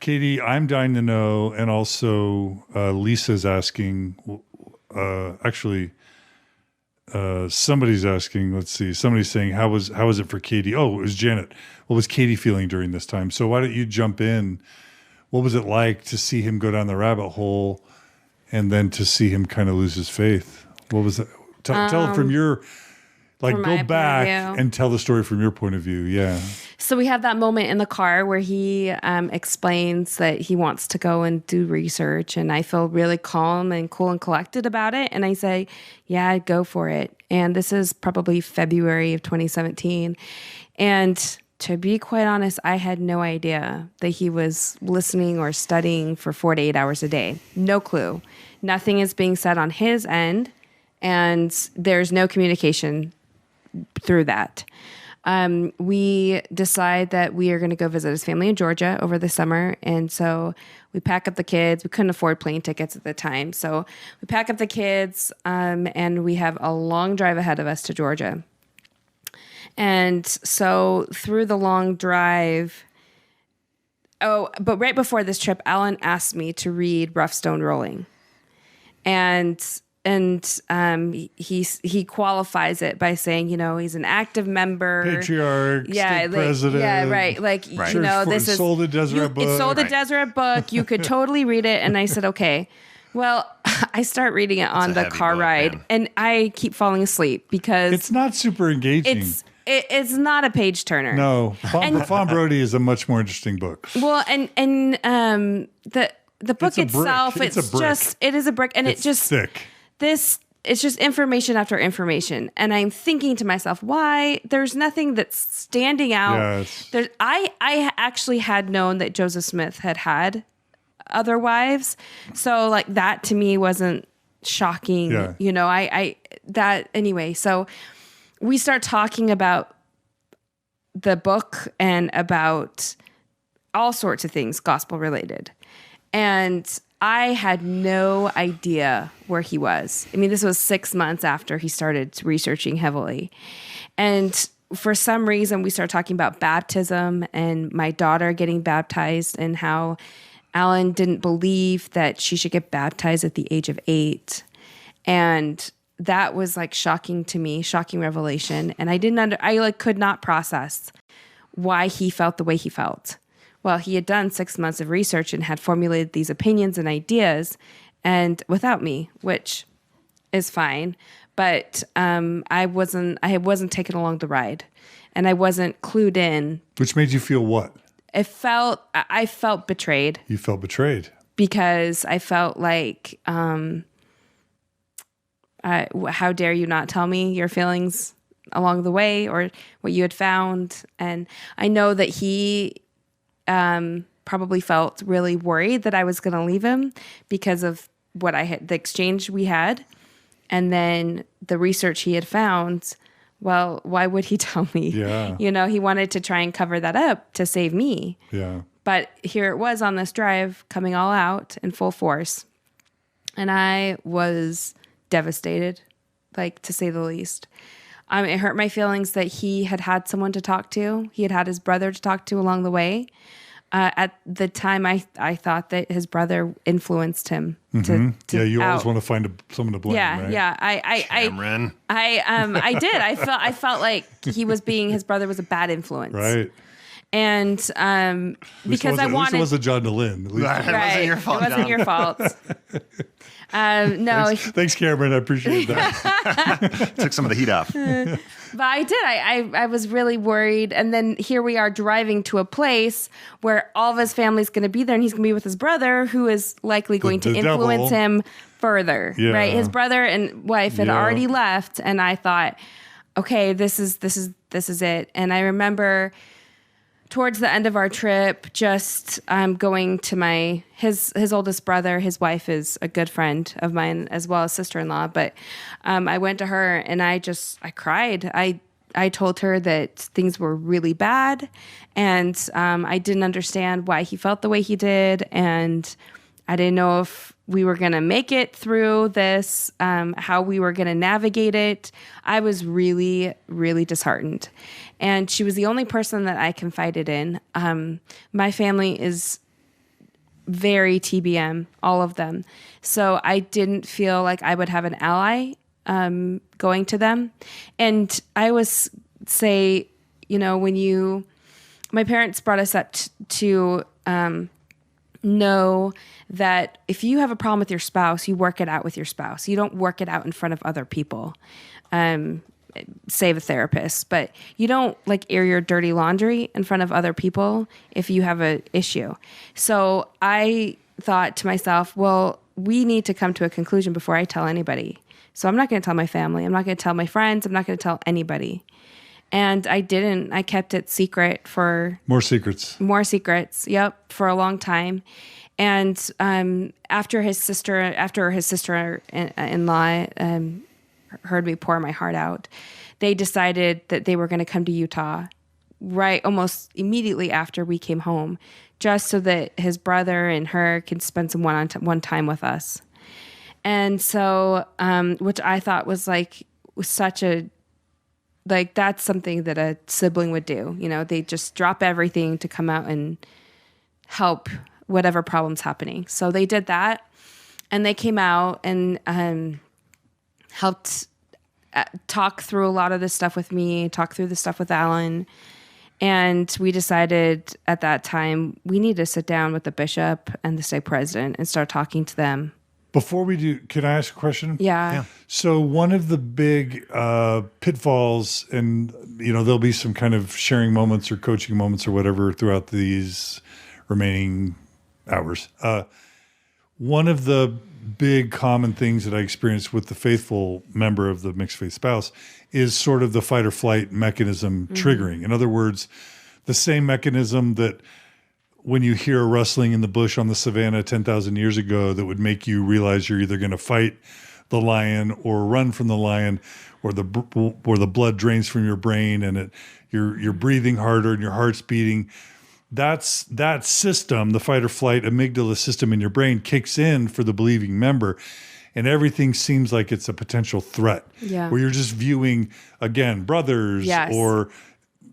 Katie, I'm dying to know, and also Lisa's asking, somebody's asking, let's see, somebody's saying, how was it for Katie? Oh, it was Janet. What was Katie feeling during this time? So why don't you jump in? What was it like to see him go down the rabbit hole and then to see him kind of lose his faith? What was it? Tell from your, go back and tell the story from your point of view. Yeah. So we have that moment in the car where he explains that he wants to go and do research, and I feel really calm and cool and collected about it. And I say, yeah, go for it. And this is probably February of 2017. And to be quite honest, I had no idea that he was listening or studying for 4 to 8 hours a day. No clue. Nothing is being said on his end, and there's no communication through that. We decide that we are going to go visit his family in Georgia over the summer. And so we pack up the kids. We couldn't afford plane tickets at the time. So we pack up the kids, and we have a long drive ahead of us to Georgia. And so through the long drive, but right before this trip, Allan asked me to read Rough Stone Rolling. And he qualifies it by saying, he's an active member, patriarch, state president, right. This is sold a Deseret book. It's sold a Deseret book. You could totally read it. And I said, okay. Well, I start reading it on the car ride, man. And I keep falling asleep because it's not super engaging. It's not a page turner. No, Fawn Brody is a much more interesting book. Well, and the book itself, it is a brick, and it's just thick. It's just information after information. And I'm thinking to myself, why? There's nothing that's standing out. Yes. I actually had known that Joseph Smith had other wives. So like that to me wasn't shocking. Yeah. Anyway, so we start talking about the book and about all sorts of things gospel related. And I had no idea where he was. I mean, this was 6 months after he started researching heavily. And for some reason, we started talking about baptism and my daughter getting baptized and how Allan didn't believe that she should get baptized at the age of 8. And that was like shocking to me, shocking revelation. And I could not process why he felt the way he felt. Well, he had done 6 months of research and had formulated these opinions and ideas, and without me, which is fine. But I wasn't taken along the ride, and I wasn't clued in. Which made you feel what? I felt betrayed. You felt betrayed because I felt like, how dare you not tell me your feelings along the way or what you had found? And I know that he probably felt really worried that I was going to leave him because of the exchange we had. And then the research he had found, well, why would he tell me? Yeah. He wanted to try and cover that up to save me. Yeah. But here it was on this drive coming all out in full force. And I was devastated, to say the least. It hurt my feelings that he had someone to talk to. He had his brother to talk to along the way. At the time, I thought that his brother influenced him. Mm-hmm. You always want to find someone to blame. Yeah, right? Yeah. Cameron. I did. I felt like his brother was a bad influence. Right. And because at least it wasn't John DeLynn. Right. It wasn't your fault. It wasn't your fault. No. Thanks, Cameron. I appreciate that. Took some of the heat off. But I did. I was really worried. And then here we are driving to a place where all of his family's going to be there, and he's going to be with his brother, who is likely going to influence him further. Yeah. Right? His brother and wife had already left, and I thought, okay, this is it. And I remember towards the end of our trip, just going to his oldest brother. His wife is a good friend of mine, as well as sister-in-law. But I went to her and I cried. I told her that things were really bad, and I didn't understand why he felt the way he did, and I didn't know if we were going to make it through this, how we were going to navigate it. I was really, really disheartened. And she was the only person that I confided in. My family is very TBM, all of them. So I didn't feel like I would have an ally going to them. And I always say, my parents brought us up to know that if you have a problem with your spouse, you work it out with your spouse. You don't work it out in front of other people. Save a therapist, but you don't air your dirty laundry in front of other people if you have an issue. So I thought to myself, well, we need to come to a conclusion before I tell anybody. So I'm not going to tell my family. I'm not going to tell my friends. I'm not going to tell anybody. And I didn't. I kept it secret for... More secrets. Yep, for a long time. And after his sister-in-law heard me pour my heart out, they decided that they were going to come to Utah right almost immediately after we came home, just so that his brother and her can spend some one time with us. And so, which I thought was such a, that's something that a sibling would do. They just drop everything to come out and help whatever problem's happening. So they did that, and they came out and helped talk through a lot of this stuff with me, talk through the stuff with Allan. And we decided at that time we need to sit down with the bishop and the state president and start talking to them. Before we do, can I ask a question? Yeah. So one of the big pitfalls, and there'll be some kind of sharing moments or coaching moments or whatever throughout these remaining hours. One of the big common things that I experienced with the faithful member of the mixed faith spouse is sort of the fight or flight mechanism triggering. In other words, the same mechanism that when you hear a rustling in the bush on the savannah 10,000 years ago that would make you realize you're either going to fight the lion or run from the lion, or the blood drains from your brain and you're breathing harder and your heart's beating. That system, the fight or flight amygdala system in your brain, kicks in for the believing member, and everything seems like it's a potential threat. Yeah. Where you're just viewing, again, brothers or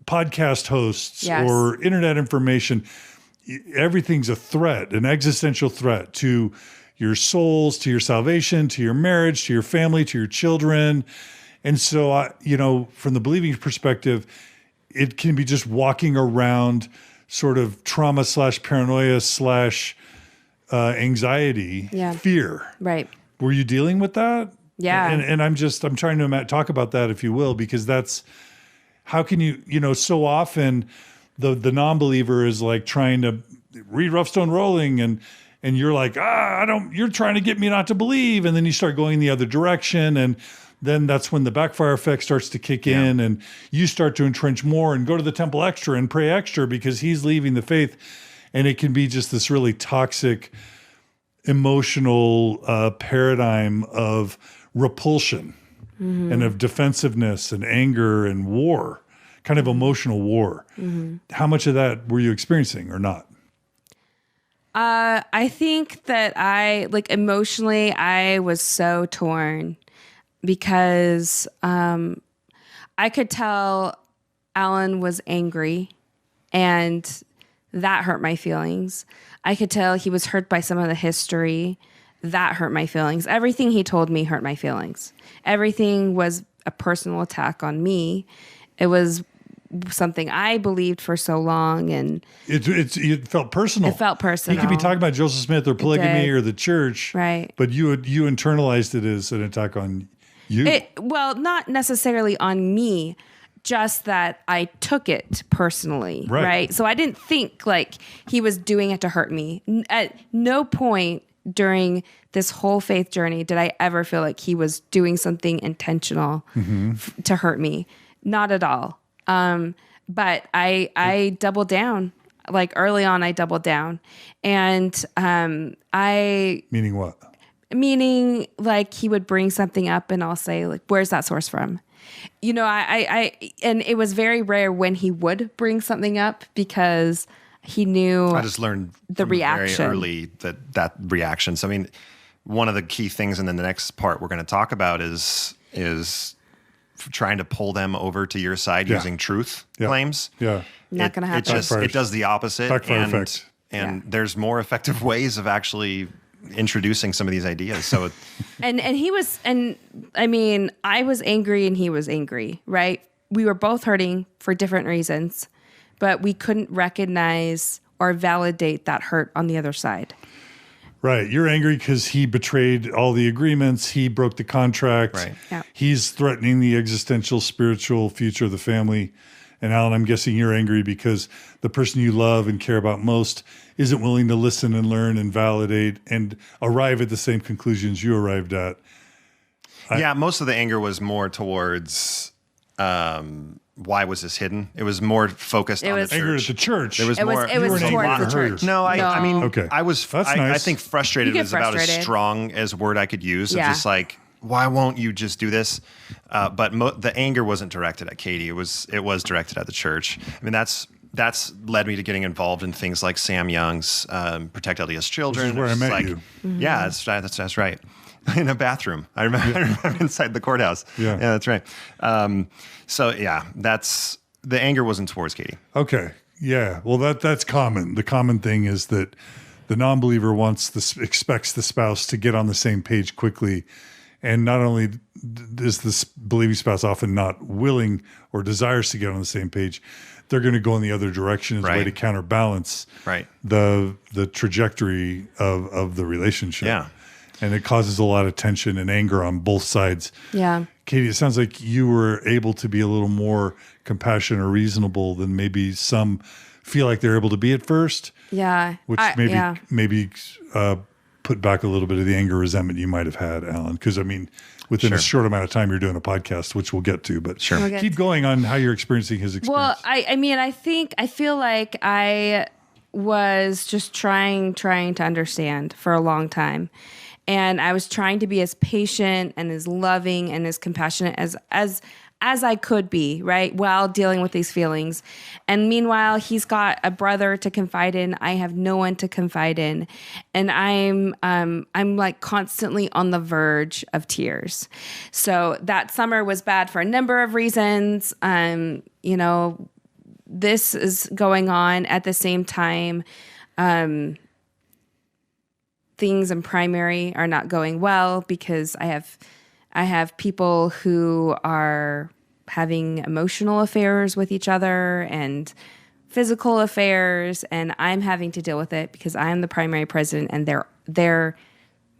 podcast hosts or internet information. Everything's a threat, an existential threat to your souls, to your salvation, to your marriage, to your family, to your children. And so, from the believing perspective, it can be just walking around sort of trauma / paranoia / anxiety, fear. Right. Were you dealing with that? Yeah. And I'm trying to talk about that, if you will, because that's, how can you, so often the non-believer is trying to read Rough Stone Rolling and you're like, you're trying to get me not to believe. And then you start going the other direction. And then that's when the backfire effect starts to kick in, and you start to entrench more and go to the temple extra and pray extra because he's leaving the faith. And it can be just this really toxic emotional paradigm of repulsion and of defensiveness and anger and war, kind of emotional war. How much of that were you experiencing or not? I think that emotionally, I was so torn because I could tell Allan was angry, and that hurt my feelings. I could tell he was hurt by some of the history. That hurt my feelings. Everything he told me hurt my feelings. Everything was a personal attack on me. It was something I believed for so long, and it felt personal. It felt personal. He could be talking about Joseph Smith or polygamy or the church, right? But you internalized it as an attack on you. Well, not necessarily on me, just that I took it personally, right? So I didn't think he was doing it to hurt me. At no point during this whole faith journey did I ever feel like he was doing something intentional to hurt me. Not at all. But I doubled down. Early on, I doubled down, and meaning what? Meaning he would bring something up, and I'll say where's that source from? And it was very rare when he would bring something up because he knew. I just learned the reaction very early that reaction. So one of the key things, and then the next part we're going to talk about is trying to pull them over to your side using truth claims. Yeah. Not going to happen. It does the opposite. Backfire effect. And there's more effective ways of actually introducing some of these ideas. So, and he was, and I mean, I was angry and he was angry, right? We were both hurting for different reasons, but we couldn't recognize or validate that hurt on the other side. Right. You're angry because he betrayed all the agreements. He broke the contract. Right. Yeah. He's threatening the existential, spiritual future of the family. And Allan, I'm guessing you're angry because the person you love and care about most isn't willing to listen and learn and validate and arrive at the same conclusions you arrived at. Most of the anger was more towards why was this hidden? It was more focused on the church. Anger at the church. There was more. It was toward the church. No, I mean, okay. I was. That's I nice. think frustrated is about as strong as a word I could use. Of just like, why won't you just do this? But the anger wasn't directed at Katie. It was directed at the church. I mean, that's led me to getting involved in things like Sam Young's Protect LDS Children. Which is where I met you. Mm-hmm. Yeah, that's right. In a bathroom. I remember inside the courthouse. Yeah, that's right. So the anger wasn't towards Katie. Okay. Yeah. Well, that's common. The common thing is that the non-believer expects the spouse to get on the same page quickly. And not only is this believing spouse often not willing or desires to get on the same page, they're going to go in the other direction as a way to counterbalance the trajectory of the relationship. Yeah. And it causes a lot of tension and anger on both sides. Yeah. Katie, it sounds like you were able to be a little more compassionate or reasonable than maybe some feel like they're able to be at first. Yeah. Which maybe put back a little bit of the anger, resentment you might have had, Allan. Because, I mean, within a short amount of time, you're doing a podcast, which we'll get to. But keep going on how you're experiencing his experience. Well, I feel like I was just trying to understand for a long time. And I was trying to be as patient and as loving and as compassionate as I could be, right, while dealing with these feelings. And meanwhile, he's got a brother to confide in. I have no one to confide in, and I'm like constantly on the verge of tears. So that summer was bad for a number of reasons. This is going on at the same time. Things in primary are not going well because I have people who are having emotional affairs with each other and physical affairs, and I'm having to deal with it because I am the primary president and they're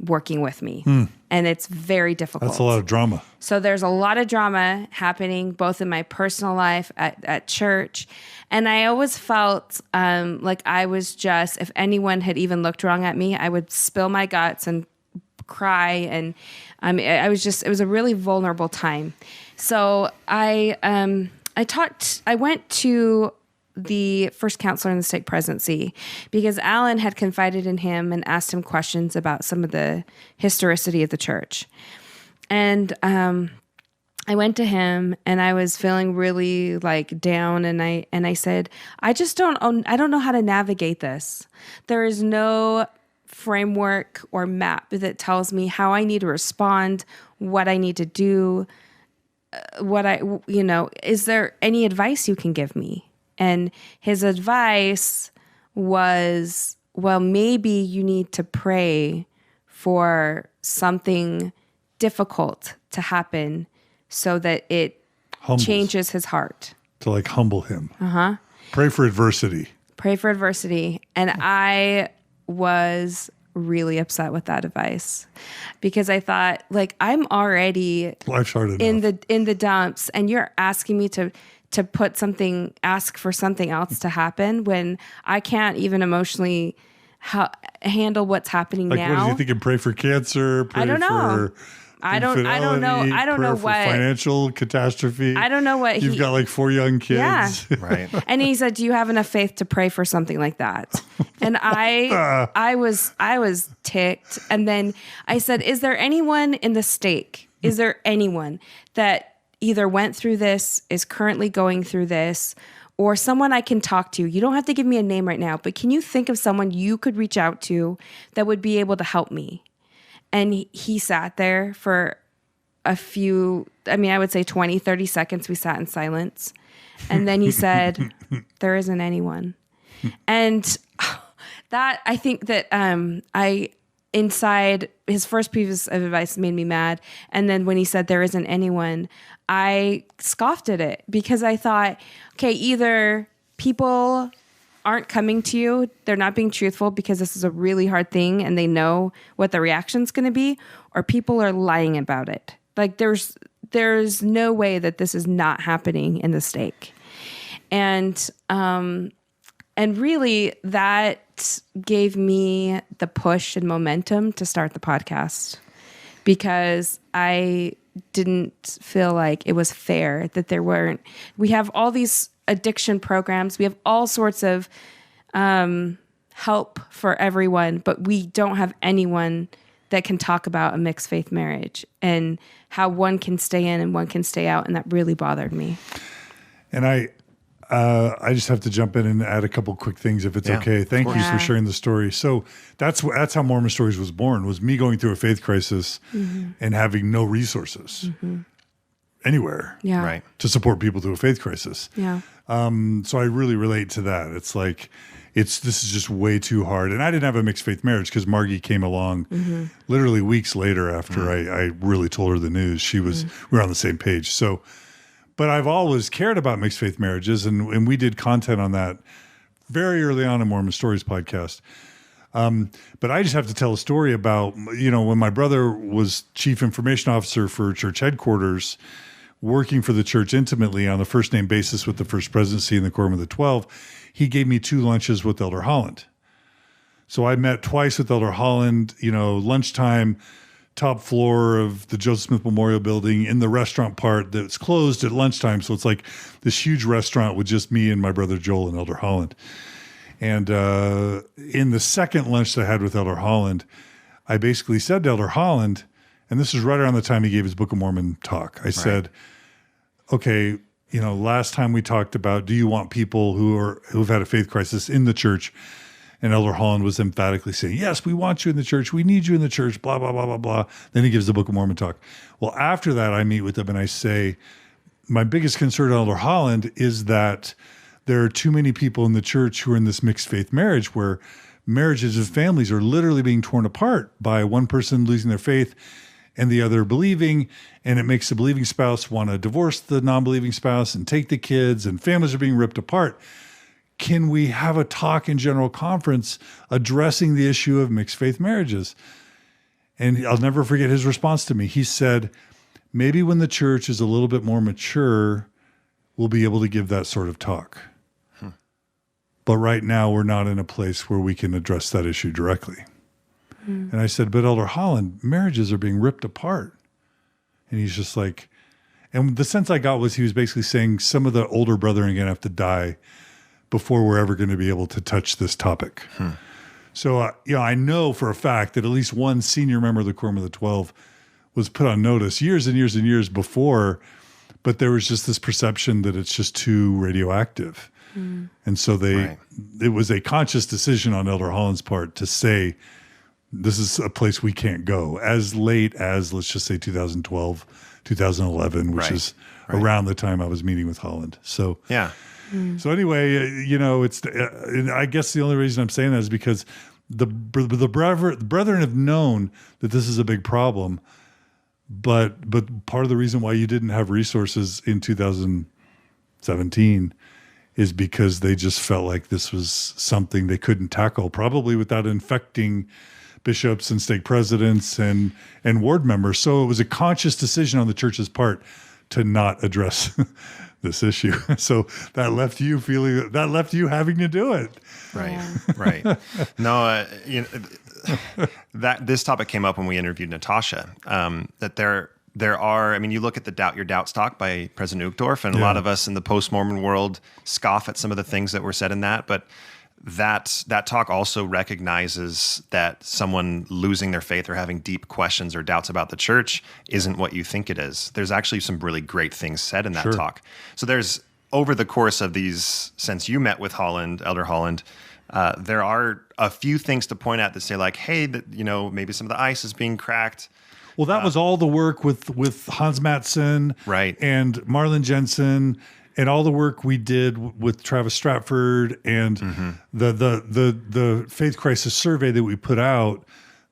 working with me. And it's very difficult. That's a lot of drama. So there's a lot of drama happening both in my personal life, at church. And I always felt like I was just, if anyone had even looked wrong at me, I would spill my guts and cry. And it was a really vulnerable time. So I went to the first counselor in the stake presidency because Allan had confided in him and asked him questions about some of the historicity of the church. And I went to him and I was feeling really like down, and I said, I don't know how to navigate this. There is no framework or map that tells me how I need to respond, what I need to do, is there any advice you can give me? And his advice was, well, maybe you need to pray for something difficult to happen so that it changes his heart. To like humble him. Pray for adversity. Pray for adversity. And I was really upset with that advice because I thought, like, I'm already life's hard enough in the dumps, and you're asking me to ask for something else to happen when I can't even emotionally handle what's happening now. What are you thinking? Pray for cancer? I don't know. I don't know what financial catastrophe. I don't know what you've got like 4 young kids. Yeah. Right. And he said, do you have enough faith to pray for something like that? And I was ticked. And then I said, is there anyone in the stake? Is there anyone that either went through this, is currently going through this, or someone I can talk to? You don't have to give me a name right now, but can you think of someone you could reach out to that would be able to help me? And he sat there for a few, I would say 20, 30 seconds. We sat in silence. And then he said, there isn't anyone. And that I think that inside his first piece of advice made me mad. And then when he said there isn't anyone, I scoffed at it because I thought, okay, either people aren't coming to you, they're not being truthful because this is a really hard thing and they know what the reaction's going to be, or people are lying about it. Like there's no way that this is not happening in the stake. And really that gave me the push and momentum to start the podcast, because I didn't feel like it was fair that we have all these addiction programs. We have all sorts of help for everyone, but we don't have anyone that can talk about a mixed faith marriage and how one can stay in and one can stay out. And that really bothered me. And I just have to jump in and add a couple quick things if it's okay. Thank you for sharing the story. So that's how Mormon Stories was born, was me going through a faith crisis and having no resources anywhere to support people through a faith crisis. Yeah. So I really relate to that. It's like, this is just way too hard. And I didn't have a mixed faith marriage because Margie came along literally weeks later after I really told her the news. We were on the same page. So, but I've always cared about mixed faith marriages, and we did content on that very early on in Mormon Stories Podcast. But I just have to tell a story about, when my brother was chief information officer for church headquarters, working for the church intimately on a first name basis with the First Presidency and the Quorum of the 12, he gave me 2 lunches with Elder Holland. So I met twice with Elder Holland, lunchtime, top floor of the Joseph Smith Memorial Building in the restaurant part that's closed at lunchtime. So it's like this huge restaurant with just me and my brother Joel and Elder Holland. And in the second lunch that I had with Elder Holland, I basically said to Elder Holland, and this is right around the time he gave his Book of Mormon talk, I said, okay, last time we talked about, do you want people who've had a faith crisis in the church? And Elder Holland was emphatically saying, yes, we want you in the church. We need you in the church, blah, blah, blah, blah, blah. Then he gives the Book of Mormon talk. Well, after that, I meet with him and I say, my biggest concern to Elder Holland is that there are too many people in the church who are in this mixed faith marriage where marriages and families are literally being torn apart by one person losing their faith and the other believing, and it makes the believing spouse want to divorce the non-believing spouse and take the kids, and families are being ripped apart. Can we have a talk in general conference addressing the issue of mixed faith marriages? And I'll never forget his response to me. He said, maybe when the church is a little bit more mature, we'll be able to give that sort of talk. But right now, we're not in a place where we can address that issue directly. And I said, but Elder Holland, marriages are being ripped apart. And he's just like, and the sense I got was he was basically saying some of the older brethren are going to have to die before we're ever going to be able to touch this topic. So, I know for a fact that at least one senior member of the Quorum of the 12 was put on notice years and years and years before, but there was just this perception that it's just too radioactive. And so it was a conscious decision on Elder Holland's part to say, this is a place we can't go as late as, let's just say 2012, 2011, which is around the time I was meeting with Holland. So, So anyway, it's, I guess the only reason I'm saying that is because the brethren have known that this is a big problem, but part of the reason why you didn't have resources in 2017 is because they just felt like this was something they couldn't tackle, probably without infecting bishops and stake presidents and ward members. So it was a conscious decision on the church's part to not address this issue. So that left you having to do it. Right. No, that this topic came up when we interviewed Natasha, that there are, you look at the Doubt Your Doubts talk by President Uchtdorf, and a lot of us in the post-Mormon world scoff at some of the things that were said in that, but that talk also recognizes that someone losing their faith or having deep questions or doubts about the church isn't what you think it is. There's actually some really great things said in that talk. So there's, over the course of these, since you met with Elder Holland, there are a few things to point at that say like, hey, maybe some of the ice is being cracked. Well, that was all the work with Hans Mattson, right, and Marlon Jensen and all the work we did with Travis Stratford and the Faith Crisis survey that we put out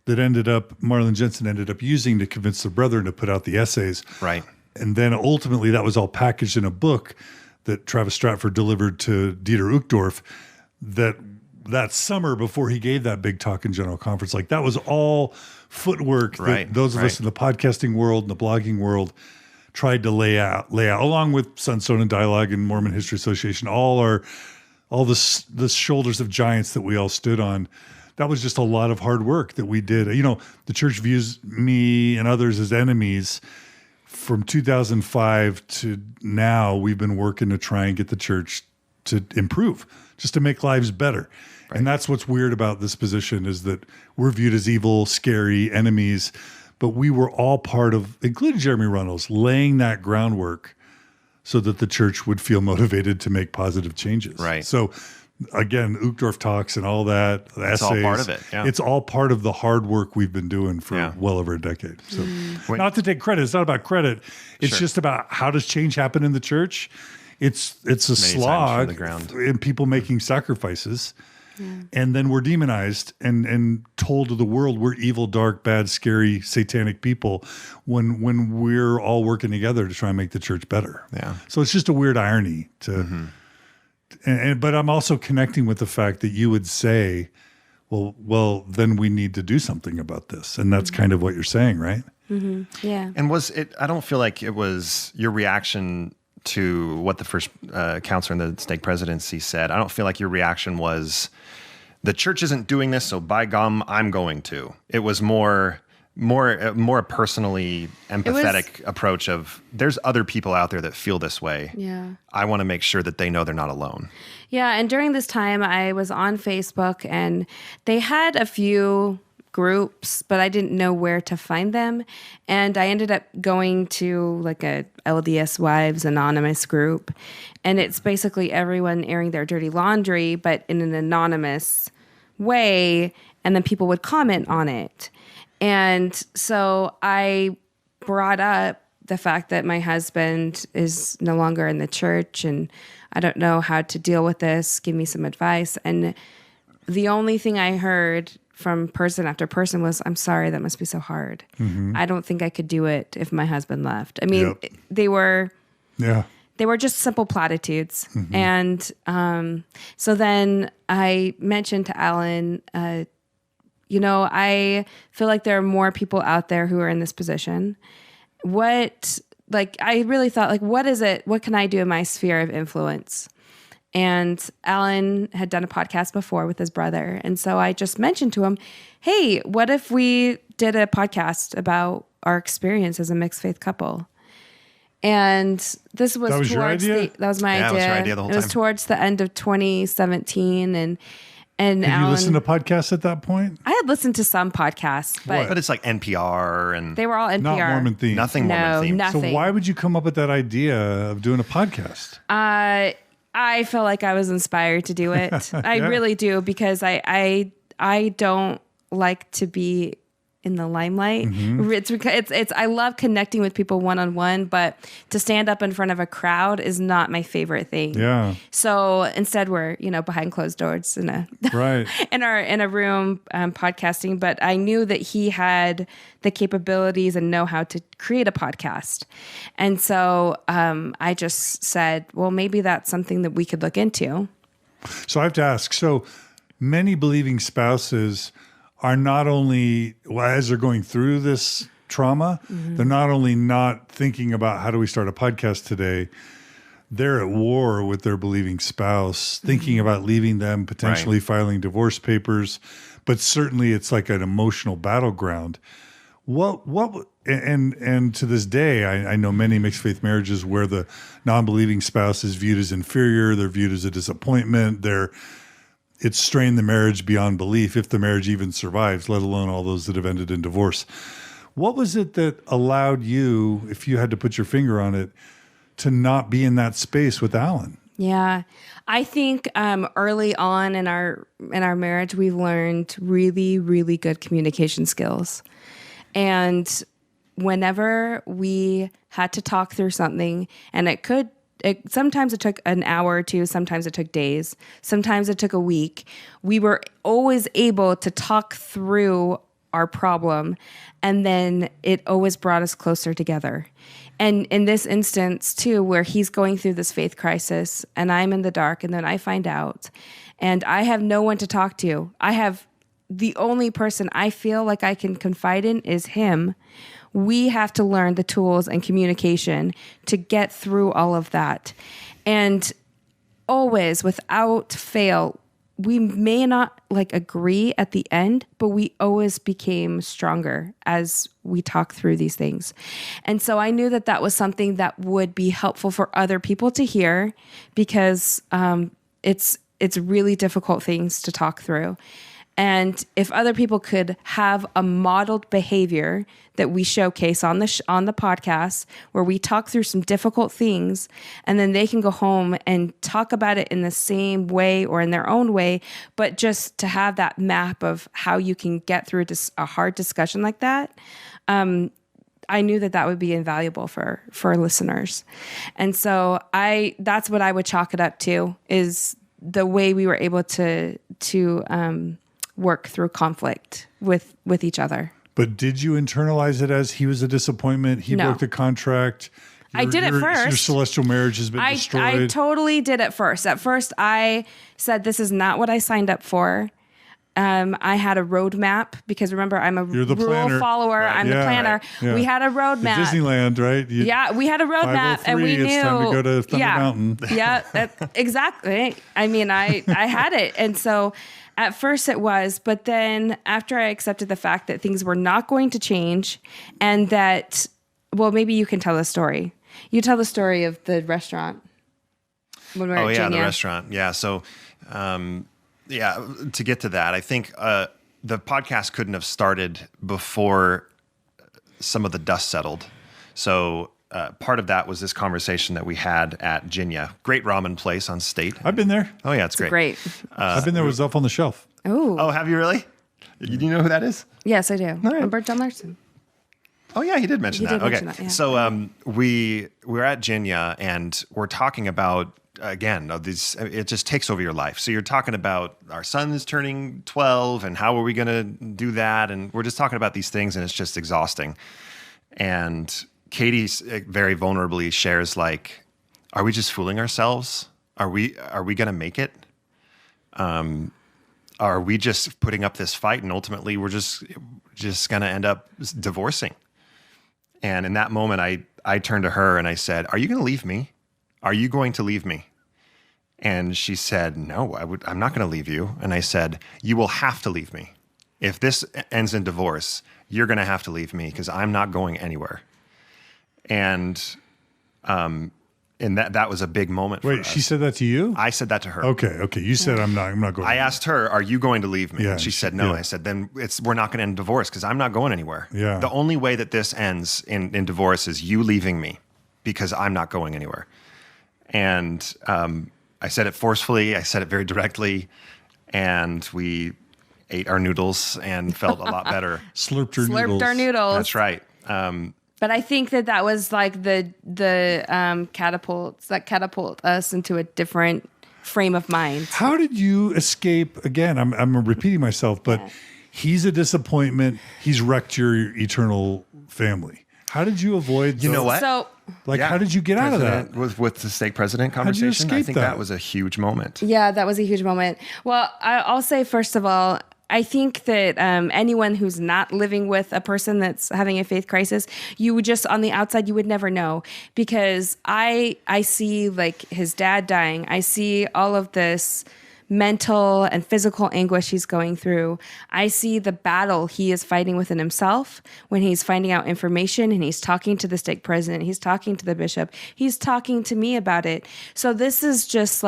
that Marlon Jensen ended up using to convince the Brethren to put out the essays. Right. And then ultimately that was all packaged in a book that Travis Stratford delivered to Dieter Uchtdorf that summer before he gave that big talk in General Conference. Like, that was all footwork that those of us in the podcasting world and the blogging world tried to lay out, along with Sunstone and Dialogue and Mormon History Association, all the shoulders of giants that we all stood on. That was just a lot of hard work that we did. You know, the church views me and others as enemies. From 2005 to now, we've been working to try and get the church to improve, just to make lives better. Right. And that's what's weird about this position, is that we're viewed as evil, scary enemies, but we were all part of, including Jeremy Runnels, laying that groundwork so that the church would feel motivated to make positive changes. Right. So again, Uchtdorf talks and all that, the essays, all part of it. Yeah. It's all part of the hard work we've been doing for well over a decade. So not to take credit. It's not about credit. It's just about, how does change happen in the church? It's a slog and people making sacrifices. Yeah. And then we're demonized and told to the world we're evil, dark, bad, scary, satanic people when we're all working together to try and make the church better. Yeah. So it's just a weird irony to, but I'm also connecting with the fact that you would say, well, then we need to do something about this. And that's kind of what you're saying, right? Mm-hmm. Yeah. And I don't feel like it was your reaction to what the first counselor in the stake presidency said. I don't feel like your reaction was, the church isn't doing this, so by gum, I'm going to. It was more personally empathetic approach of, there's other people out there that feel this way. Yeah. I want to make sure that they know they're not alone. Yeah. And during this time, I was on Facebook, and they had a few groups, but I didn't know where to find them. And I ended up going to like a LDS Wives Anonymous group. And it's basically everyone airing their dirty laundry, but in an anonymous way. And then people would comment on it. And so I brought up the fact that my husband is no longer in the church and I don't know how to deal with this. Give me some advice. And the only thing I heard from person after person was, I'm sorry, that must be so hard. Mm-hmm. I don't think I could do it if my husband left. I mean, they were just simple platitudes. Mm-hmm. And so then I mentioned to Allan, I feel like there are more people out there who are in this position. I really thought, what is it? What can I do in my sphere of influence? And Allan had done a podcast before with his brother. And so I just mentioned to him, hey, what if we did a podcast about our experience as a mixed faith couple? And this was that was my idea. It was your idea the whole time. It was towards the end of 2017. And Had Allan, you listened to podcasts at that point? I had listened to some podcasts, but it's like NPR and they were all NPR. Not Mormon themed. Nothing Mormon themed. Nothing. So why would you come up with that idea of doing a podcast? I felt like I was inspired to do it. I really do, because I don't like to be in the limelight. Mm-hmm. It's I love connecting with people one-on-one, but to stand up in front of a crowd is not my favorite thing. Yeah. So instead we're, behind closed doors in a in a room podcasting, but I knew that he had the capabilities and know how to create a podcast. And so I just said, well, maybe that's something that we could look into. So I have to ask, so many believing spouses are not only, as they're going through this trauma, they're not only not thinking about how do we start a podcast today, they're at war with their believing spouse, thinking about leaving them, potentially filing divorce papers, but certainly it's like an emotional battleground. And to this day, I know many mixed faith marriages where the non-believing spouse is viewed as inferior, they're viewed as a disappointment, it's strained the marriage beyond belief, if the marriage even survives, let alone all those that have ended in divorce. What was it that allowed you, if you had to put your finger on it, to not be in that space with Allan? Yeah, I think early on in our marriage, we've learned really, really good communication skills. And whenever we had to talk through something, and it could sometimes it took an hour or two, sometimes it took days, sometimes it took a week. We were always able to talk through our problem, and then it always brought us closer together. And in this instance too, where he's going through this faith crisis and I'm in the dark, and then I find out and I have no one to talk to. I have the only person I feel like I can confide in is him. We have to learn the tools and communication to get through all of that. And always, without fail, we may not agree at the end, but we always became stronger as we talk through these things. And so I knew that was something that would be helpful for other people to hear, because it's really difficult things to talk through. And if other people could have a modeled behavior that we showcase on the podcast, where we talk through some difficult things, and then they can go home and talk about it in the same way or in their own way, but just to have that map of how you can get through a hard discussion like that, I knew that would be invaluable for listeners. And so that's what I would chalk it up to, is the way we were able to work through conflict with each other. But did you internalize it as he was a disappointment? He broke the contract. I did at first. Your celestial marriage has been destroyed. I totally did at first. At first, I said, this is not what I signed up for. I had a roadmap, because remember, I'm a rule follower. Right. I'm the planner. Yeah. We had a roadmap. Disneyland, right? We had a roadmap, and we knew it's time to go to Thunder Mountain. Yeah, exactly. I mean, I had it, and so at first it was, but then after I accepted the fact that things were not going to change, and that, well, maybe you can tell the story. You tell the story of the restaurant. When we were at Virginia. The restaurant. Yeah. So, to get to that, I think the podcast couldn't have started before some of the dust settled. So part of that was this conversation that we had at Jinya. Great ramen place on State. I've been there. Oh, yeah, it's great. I've been there. It was up on the shelf. Oh, have you really? You know who that is? Yes, I do. All right. Robert John Larson. Oh, yeah, he did mention that. Mention that, yeah. So we were at Jinya, and we're talking about, again, it just takes over your life. So you're talking about our son is turning 12, and how are we going to do that? And we're just talking about these things, and it's just exhausting. And Katie very vulnerably shares, are we just fooling ourselves? Are we going to make it? Are we just putting up this fight, and ultimately we're just going to end up divorcing? And in that moment, I turned to her and I said, "Are you going to leave me? Are you going to leave me?" And she said, "No, I'm not going to leave you." And I said, "You will have to leave me. If this ends in divorce, you're going to have to leave me, because I'm not going anywhere." And that was a big moment for us. Wait, she said that to you? I said that to her. Okay. You said I'm not going. I asked her, "Are you going to leave me?" Yeah, and she said no. Yeah. I said, "Then we're not going to end divorce, because I'm not going anywhere." Yeah. The only way that this ends in divorce is you leaving me, because I'm not going anywhere. And I said it forcefully. I said it very directly. And we ate our noodles and felt a lot better. Slurped our noodles. That's right. But I think that was the catapults that catapult us into a different frame of mind. How did you escape? Again, I'm repeating myself, but he's a disappointment. He's wrecked your eternal family. How did you avoid? You know what? So, how did you get out of that? With the stake president conversation, I think that was a huge moment. Yeah, that was a huge moment. Well, I'll say, first of all, I think that anyone who's not living with a person that's having a faith crisis, you would just, on the outside, you would never know, because I see his dad dying. I see all of this mental and physical anguish he's going through. I see the battle he is fighting within himself when he's finding out information, and he's talking to the stake president. He's talking to the bishop. He's talking to me about it. So this is just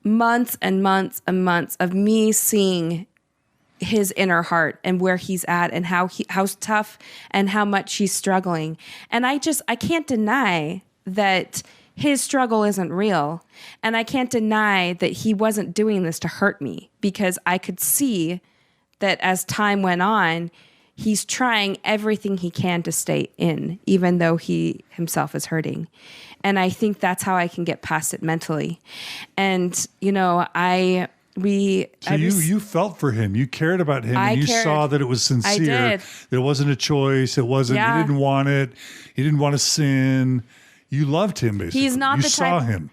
months and months and months of me seeing his inner heart and where he's at, and how tough and how much he's struggling. And I can't deny that his struggle isn't real. And I can't deny that he wasn't doing this to hurt me, because I could see that as time went on, he's trying everything he can to stay in, even though he himself is hurting. And I think that's how I can get past it mentally. And, you felt for him. You cared about him. And you saw that it was sincere. I did. It wasn't a choice. It wasn't, he didn't want it. He didn't want to sin. You loved him, basically. He's not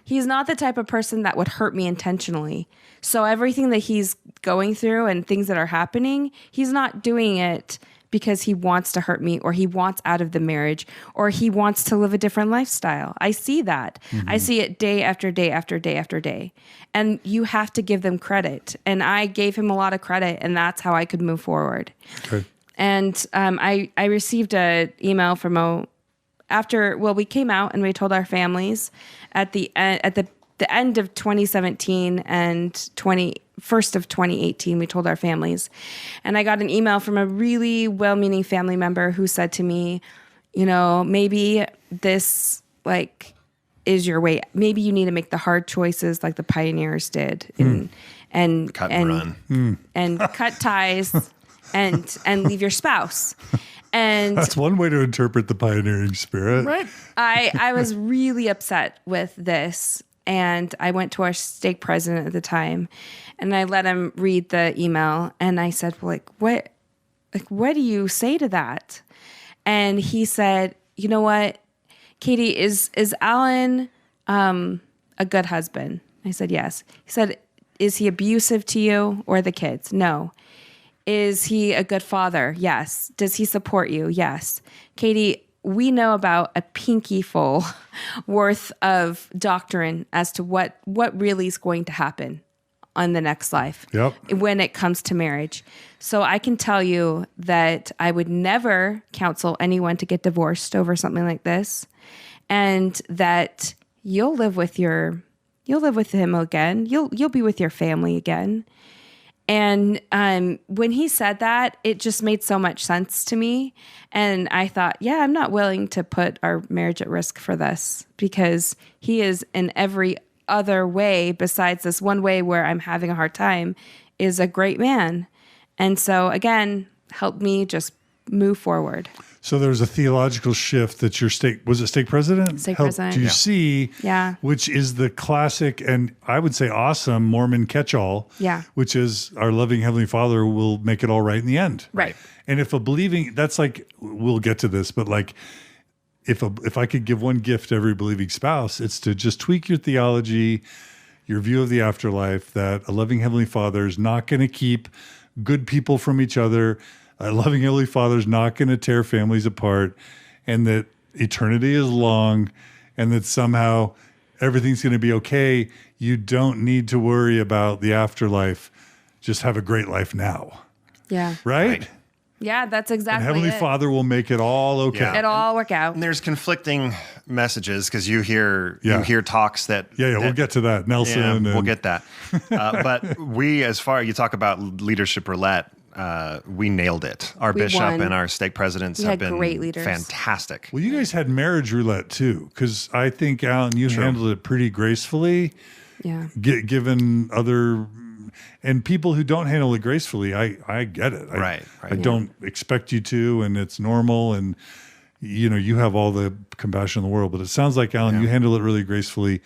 He's not the type of person that would hurt me intentionally. So everything that he's going through and things that are happening, he's not doing it because he wants to hurt me or he wants out of the marriage or he wants to live a different lifestyle. I see that. I see it day after day after day after day. And you have to give them credit. And I gave him a lot of credit, and that's how I could move forward. Okay. And I received an email from we came out and we told our families at the end of 2017 and 1st of 2018, we told our families. And I got an email from a really well-meaning family member who said to me, maybe this is your way. Maybe you need to make the hard choices like the pioneers did and cut and run and cut ties and leave your spouse. And that's one way to interpret the pioneering spirit. Right. I was really upset with this. And I went to our stake president at the time, and I let him read the email. And I said, what do you say to that? And he said, you know what, Katie, is Allan a good husband? I said, yes. He said, is he abusive to you or the kids? No. Is he a good father? Yes. Does he support you? Yes. Katie, we know about a pinky full worth of doctrine as to what really is going to happen on the next life when it comes to marriage. So I can tell you that I would never counsel anyone to get divorced over something like this, and that you'll live with him again. You'll be with your family again. And when he said that, it just made so much sense to me. And I thought, I'm not willing to put our marriage at risk for this, because he is in every other way besides this one way where I'm having a hard time is a great man. And so, again, help me just move forward. So there was a theological shift that your stake president? Stake president. Do you see? Yeah. Which is the classic and I would say awesome Mormon catch-all. Yeah. Which is our loving Heavenly Father will make it all right in the end. Right. And if that's we'll get to this, but if I could give one gift to every believing spouse, it's to just tweak your theology, your view of the afterlife, that a loving Heavenly Father is not going to keep good people from each other. A loving Heavenly Father is not going to tear families apart, and that eternity is long, and that somehow everything's going to be okay. You don't need to worry about the afterlife. Just have a great life now. Yeah. Right? Yeah, that's exactly and Heavenly Father will make it all okay. Yeah. It'll all work out. And there's conflicting messages because you hear talks that... we'll get to that. Nelson. We'll get that. But you talk about leadership roulette, we nailed it. Our bishop won. And our stake presidents have been great leaders. Fantastic. Well, you guys had marriage roulette too, because I think, Allan, you handled it pretty gracefully. Yeah. Given other... And people who don't handle it gracefully, I get it. Right. I don't expect you to, and it's normal. And, you have all the compassion in the world. But it sounds like, Allan, you handle it really gracefully.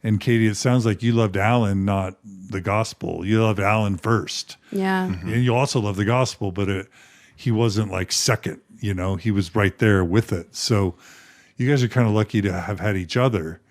And Katie, it sounds like you loved Allan, not the gospel. You loved Allan first. Yeah. Mm-hmm. And you also love the gospel, but he wasn't second, he was right there with it. So you guys are kind of lucky to have had each other.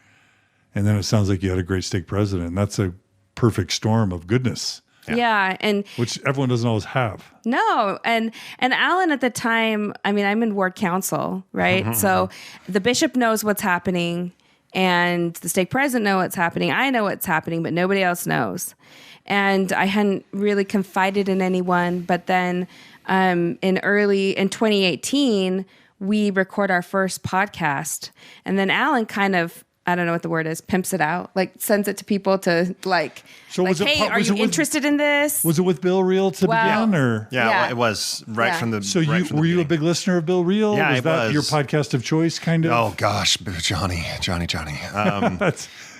And then it sounds like you had a great stake president. That's a perfect storm of goodness. Yeah. And which everyone doesn't always have. No. And Allan at the time, I'm in ward council, right? Mm-hmm. So the bishop knows what's happening and the stake president knows what's happening. I know what's happening, but nobody else knows. And I hadn't really confided in anyone. But then in 2018, we record our first podcast. And then Allan kind of, I don't know what the word is, pimps it out, sends it to people to hey, are you interested in this? Was it with Bill Reel to begin? Or? Yeah, it was from the So were you a big listener of Bill Reel? Yeah, was that your podcast of choice, kind of? Oh, gosh, Johnny.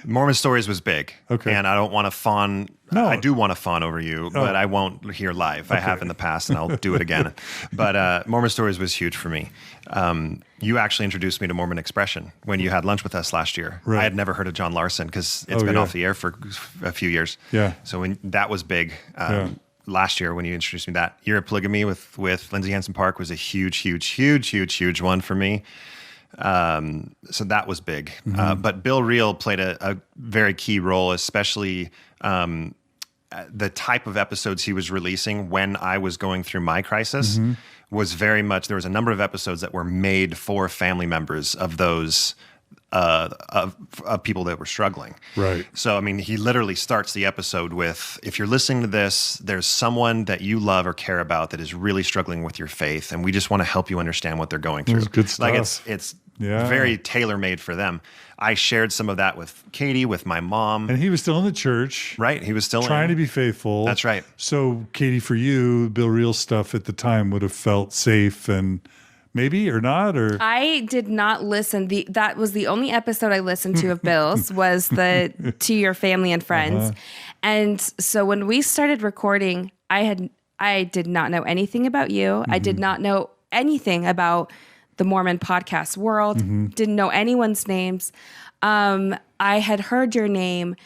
Mormon Stories was big. Okay. And I don't want to fawn No. I do want to fawn over you, but I won't here live. Okay. I have in the past, and I'll do it again. But Mormon Stories was huge for me. You actually introduced me to Mormon Expression when you had lunch with us last year. Right. I had never heard of John Larson because it's been off the air for a few years. Yeah. So that was big. Last year when you introduced me to that. Year of Polygamy with Lindsay Hansen Park was a huge one for me. So that was big. But Bill Reel played a very key role, especially the type of episodes he was releasing when I was going through my crisis was very much, there was a number of episodes that were made for family members of those of people that were struggling. Right. So, I mean, he literally starts the episode with, if you're listening to this, there's someone that you love or care about that is really struggling with your faith, and we just want to help you understand what they're going through. That's good stuff. Like it's very tailor-made for them. I shared some of that with Katie, with my mom. And he was still in the church. Right. He was still trying to be faithful. That's right. So, Katie, for you, Bill Reel's stuff at the time would have felt safe and maybe or not, or I did not listen. That was the only episode I listened to of Bill's was the To Your Family and Friends. And so when we started recording, I did not know anything about you. I did not know anything about the Mormon podcast world. Didn't know anyone's names. I had heard your name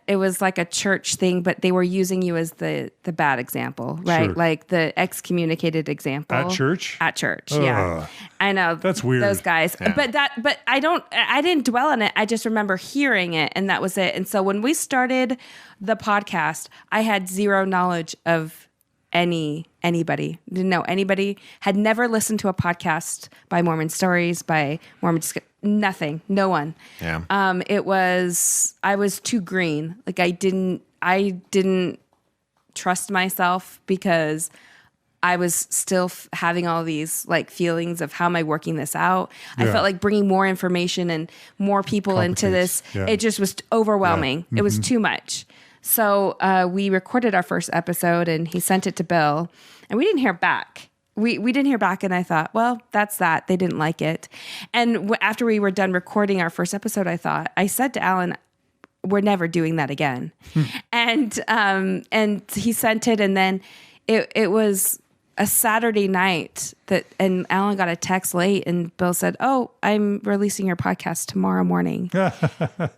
it was like a church thing, but they were using you as the bad example, right? Sure. Like the excommunicated example. At church? At church, yeah. I know. That's weird. Those guys. Yeah. But I didn't dwell on it. I just remember hearing it, and that was it. And so when we started the podcast, I had zero knowledge of anybody. Didn't know anybody. Had never listened to a podcast by Mormon Stories, by Mormon nothing. No one. Yeah. I was too green. Like I didn't trust myself because I was still having all these like feelings of how am I working this out? Yeah. I felt like bringing more information and more people into this. Yeah. It just was overwhelming. Yeah. It was too much. So we recorded our first episode and he sent it to Bill and we didn't hear back. We didn't hear back, and I thought, well, that's that. They didn't like it. And after we were done recording our first episode, I said to Allan, we're never doing that again. And he sent it, and then it was a Saturday night and Allan got a text late, and Bill said, "Oh, I'm releasing your podcast tomorrow morning."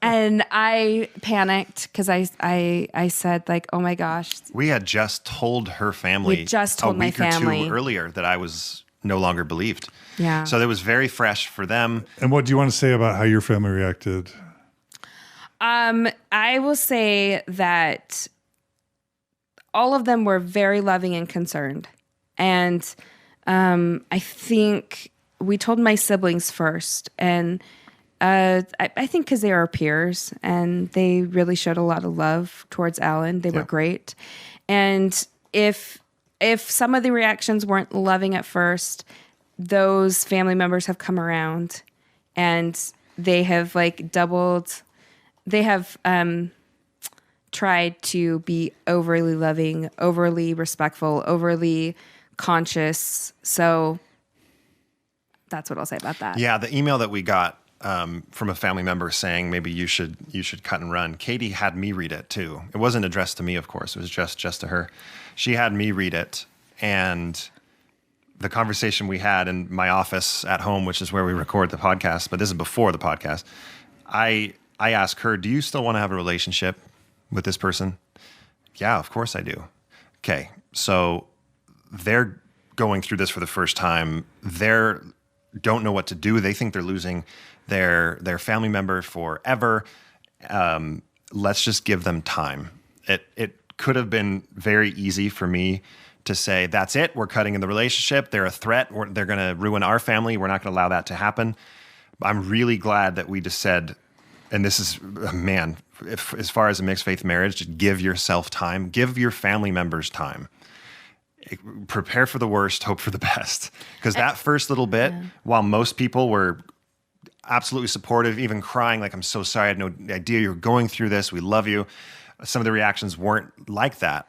And I panicked because I said like, "Oh my gosh!" We had just told her family. We just told my family a week or two earlier that I was no longer believed. Yeah. So that was very fresh for them. And what do you want to say about how your family reacted? I will say that all of them were very loving and concerned. And I think we told my siblings first. And I think because they are our peers and they really showed a lot of love towards Allan. They were great. And if some of the reactions weren't loving at first, those family members have come around and they have like doubled. They have tried to be overly loving, overly respectful, overly conscious. So that's what I'll say about that. Yeah, the email that we got from a family member saying maybe you should cut and run. Katie had me read it too. It wasn't addressed to me, of course. It was just to her. She had me read it, and the conversation we had in my office at home, which is where we record the podcast, but this is before the podcast. I asked her, "Do you still want to have a relationship with this person?" "Yeah, of course I do." Okay, so they're going through this for the first time. They don't know what to do. They think they're losing their family member forever. Let's just give them time. It could have been very easy for me to say, that's it. We're cutting in the relationship. They're a threat. They're going to ruin our family. We're not going to allow that to happen. I'm really glad that we just said, and this is, man, as far as a mixed faith marriage, just give yourself time. Give your family members time. Prepare for the worst, hope for the best. Because that first little bit, while most people were absolutely supportive, even crying like, "I'm so sorry, I had no idea you're going through this. We love you." Some of the reactions weren't like that,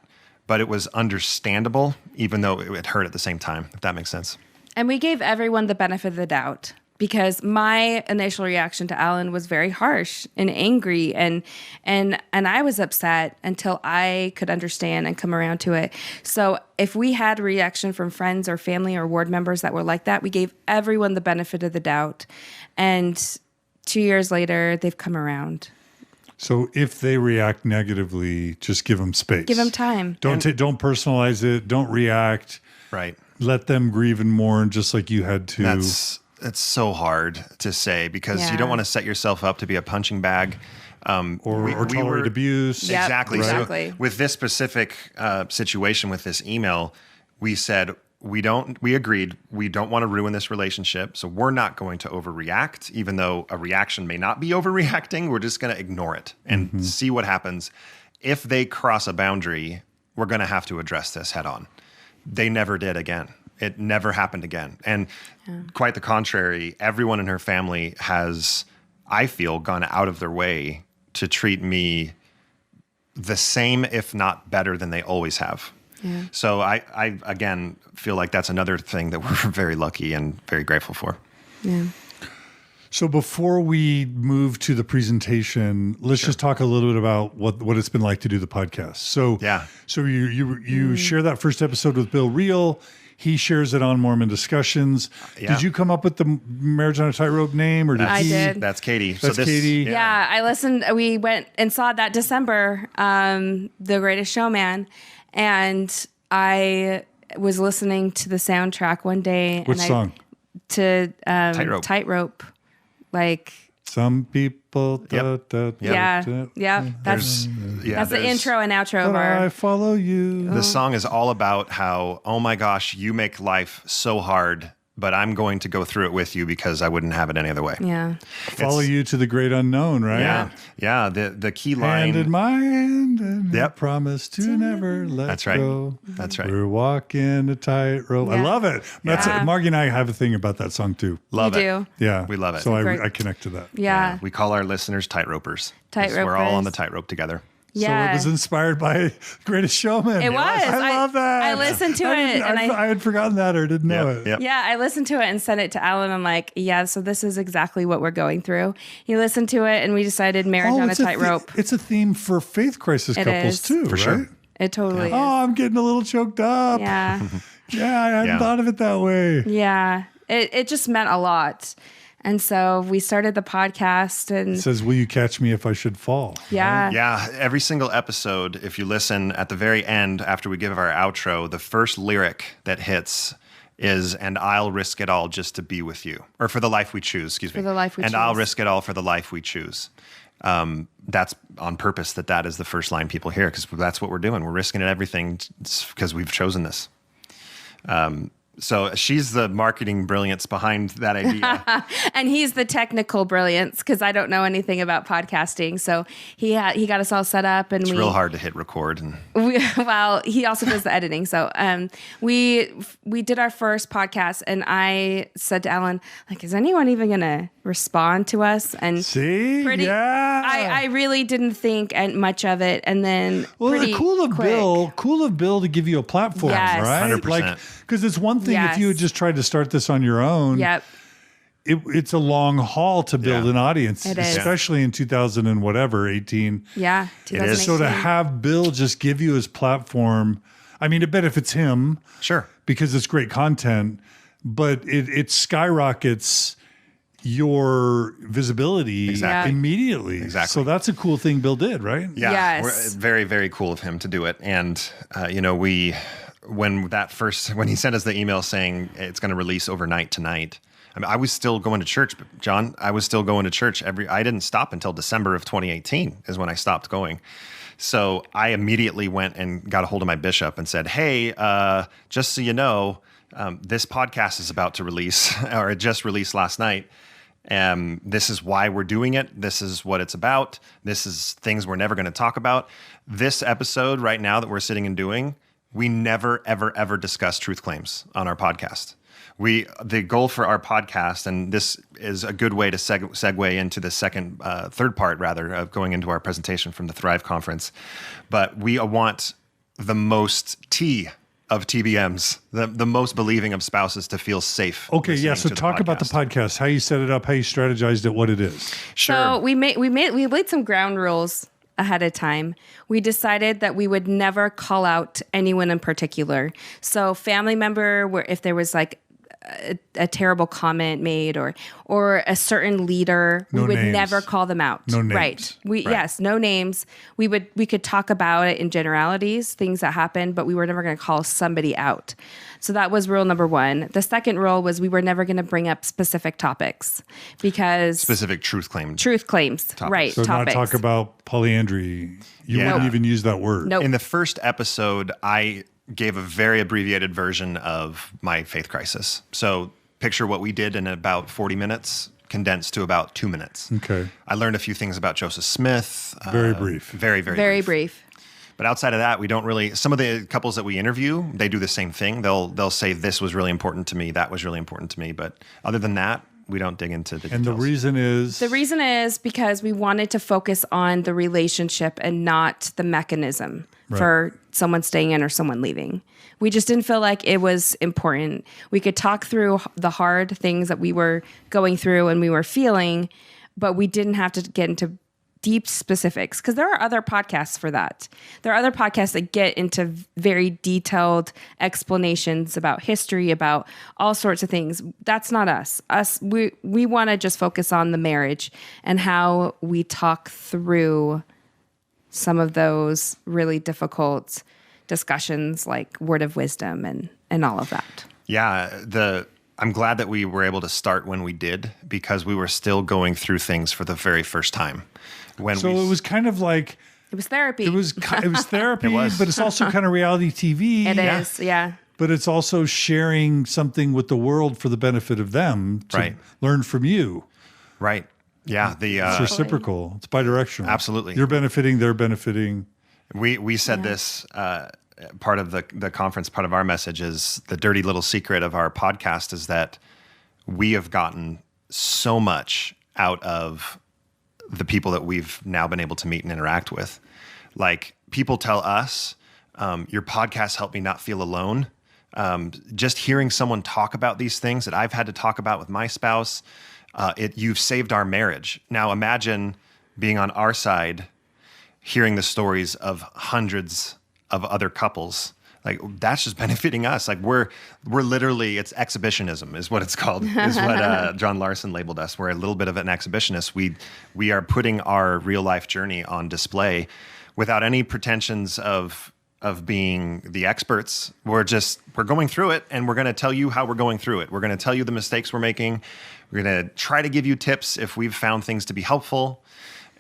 but it was understandable, even though it hurt at the same time, if that makes sense. And we gave everyone the benefit of the doubt. because my initial reaction to Allan was very harsh and angry, and I was upset until I could understand and come around to it. So if we had a reaction from friends or family or ward members that were like that, we gave everyone the benefit of the doubt. And 2 years later, they've come around. So if they react negatively, just give them space. Give them time. Don't personalize it. Don't react. Right. Let them grieve and mourn, just like you had to. It's so hard to say, because you don't want to set yourself up to be a punching bag. Or tolerate abuse. Yep, Exactly. Exactly. So with this specific situation with this email, we said, we agreed we don't want to ruin this relationship. So we're not going to overreact, even though a reaction may not be overreacting. We're just going to ignore it and see what happens. If they cross a boundary, we're going to have to address this head on. They never did again. It never happened again. And quite the contrary, everyone in her family has, I feel, gone out of their way to treat me the same, if not better, than they always have. Yeah. So I again, feel like that's another thing that we're very lucky and very grateful for. Yeah. So before we move to the presentation, let's just talk a little bit about what it's been like to do the podcast. So you share that first episode with Bill Reel. He shares it on Mormon Discussions. Yeah. Did you come up with the Marriage on a Tightrope name, or did I did? That's Katie. That's Katie. Yeah, I listened. We went and saw that December, The Greatest Showman, and I was listening to the soundtrack one day. Which song? Tightrope. Like some people. That's the intro and outro of our. I follow you. The song is all about how, oh my gosh, you make life so hard, but I'm going to go through it with you because I wouldn't have it any other way. Yeah. Follow you to the great unknown, right? Yeah. Yeah. The key line. Hand in my hand, and promise to never let go. That's right. We're walking a tightrope. Yeah. I love it. That's it. Margie and I have a thing about that song too. Love you it. do. Yeah. We love it. So I connect to that. Yeah. We call our listeners tightropers. We're all on the tightrope together. Yeah. So it was inspired by Greatest Showman. It was. I love that. I listened to it. I had forgotten that or didn't know it. Yep. Yeah, I listened to it and sent it to Allan. I'm like, yeah, so this is exactly what we're going through. He listened to it and we decided Marriage on a Tightrope. It's a theme for faith crisis couples too, for sure. It totally is. Oh, I'm getting a little choked up. Yeah. Yeah, I hadn't thought of it that way. Yeah. It just meant a lot. And so we started the podcast, and it says, will you catch me if I should fall? Yeah. Right? Yeah. Every single episode, if you listen at the very end, after we give our outro, the first lyric that hits is, and I'll risk it all just to be with you, or for the life we choose, excuse me. For the life we choose. And I'll risk it all for the life we choose. That's on purpose that is the first line people hear, because that's what we're doing. We're risking it everything because we've chosen this. So she's the marketing brilliance behind that idea. And he's the technical brilliance, because I don't know anything about podcasting. So he got us all set up. And it's real hard to hit record. Well, he also does the editing. So we did our first podcast, and I said to Allan, like, is anyone even going to respond to us? And I really didn't think much of it. And then cool of Bill to give you a platform, right? 100%. Like, because it's one thing if you had just tried to start this on your own. Yep. It's a long haul to build an audience, especially in 2000 and whatever, 18. Yeah, 2018. So to have Bill just give you his platform, I mean, it benefits him. Sure. Because it's great content, but it skyrockets your visibility immediately. Exactly. So that's a cool thing Bill did, right? Yeah. Yes. Very, very cool of him to do it. And, when he sent us the email saying it's going to release overnight tonight, I mean, I was still going to church, John. I was still going to church I didn't stop until December of 2018 is when I stopped going. So I immediately went and got a hold of my bishop and said, hey, just so you know, this podcast is about to release, or it just released last night. This is why we're doing it. This is what it's about. This is things we're never going to talk about. This episode right now that we're sitting and doing, we never, ever, ever discuss truth claims on our podcast. The goal for our podcast, and this is a good way to segue into the third part of going into our presentation from the Thrive Conference, but we want the most tea of TBMs, the most believing of spouses to feel safe. Okay, yeah. So talk about the podcast, how you set it up, how you strategized it, what it is. Sure. So we laid some ground rules ahead of time. We decided that we would never call out anyone in particular. So family member, where if there was like a terrible comment made or a certain leader, we would never call them out. No names. Right. Yes, no names. We could talk about it in generalities, things that happened, but we were never going to call somebody out. So that was rule number one. The second rule was we were never going to bring up specific topics because specific truth claims, So topics. Topics. not talk about polyandry. You wouldn't even use that word. Nope. In the first episode, I gave a very abbreviated version of my faith crisis. So picture what we did in about 40 minutes, condensed to about 2 minutes. Okay. I learned a few things about Joseph Smith. Very brief. Very brief. But outside of that, we don't really, some of the couples that we interview, they do the same thing. They'll say, this was really important to me. That was really important to me. But other than that, we don't dig into the details. And the reason is? The reason is because we wanted to focus on the relationship and not the mechanism for someone staying in or someone leaving. We just didn't feel like it was important. We could talk through the hard things that we were going through and we were feeling, but we didn't have to get into deep specifics because there are other podcasts for that. There are other podcasts that get into very detailed explanations about history, about all sorts of things. That's not us. We want to just focus on the marriage and how we talk through some of those really difficult discussions like word of wisdom and all of that. Yeah, I'm glad that we were able to start when we did because we were still going through things for the very first time. It was kind of like it was therapy. It was therapy, but it's also kind of reality TV. It is, yeah. But it's also sharing something with the world for the benefit of them to learn from you. Right. Yeah. It's reciprocal. It's bidirectional. Absolutely. You're benefiting, they're benefiting. We said this part of the conference, part of our message is the dirty little secret of our podcast is that we have gotten so much out of the people that we've now been able to meet and interact with. Like people tell us, your podcast helped me not feel alone. Just hearing someone talk about these things that I've had to talk about with my spouse, you've saved our marriage. Now imagine being on our side, hearing the stories of hundreds of other couples. Like that's just benefiting us. Like we're literally, it's exhibitionism is what it's called, is what John Larson labeled us. We're a little bit of an exhibitionist. We are putting our real life journey on display without any pretensions of being the experts. We're going through it and we're going to tell you how we're going through it. We're going to tell you the mistakes we're making. We're going to try to give you tips if we've found things to be helpful.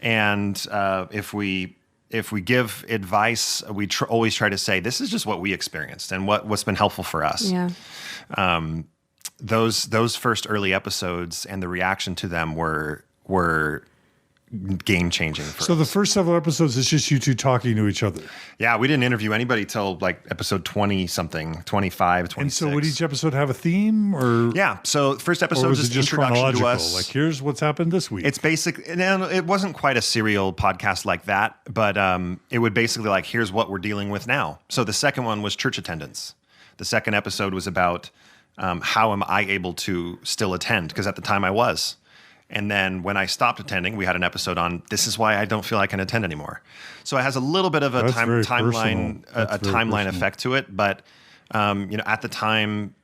And if we give advice, we always try to say, this is just what we experienced and what's been helpful for us. Yeah. Those first early episodes and the reaction to them were game changing for us. So the first several episodes is just you two talking to each other. Yeah, we didn't interview anybody till like episode 20 something, 25, 26. And so would each episode have a theme or? Yeah. So first episode is just introduction to us. Like here's what's happened this week. It's it wasn't quite a serial podcast like that, but it would basically like, here's what we're dealing with now. So the second one was church attendance. The second episode was about how am I able to still attend? Because at the time I was. And then when I stopped attending, we had an episode on this is why I don't feel I can attend anymore. So it has a little bit of a timeline effect to it. But at the time,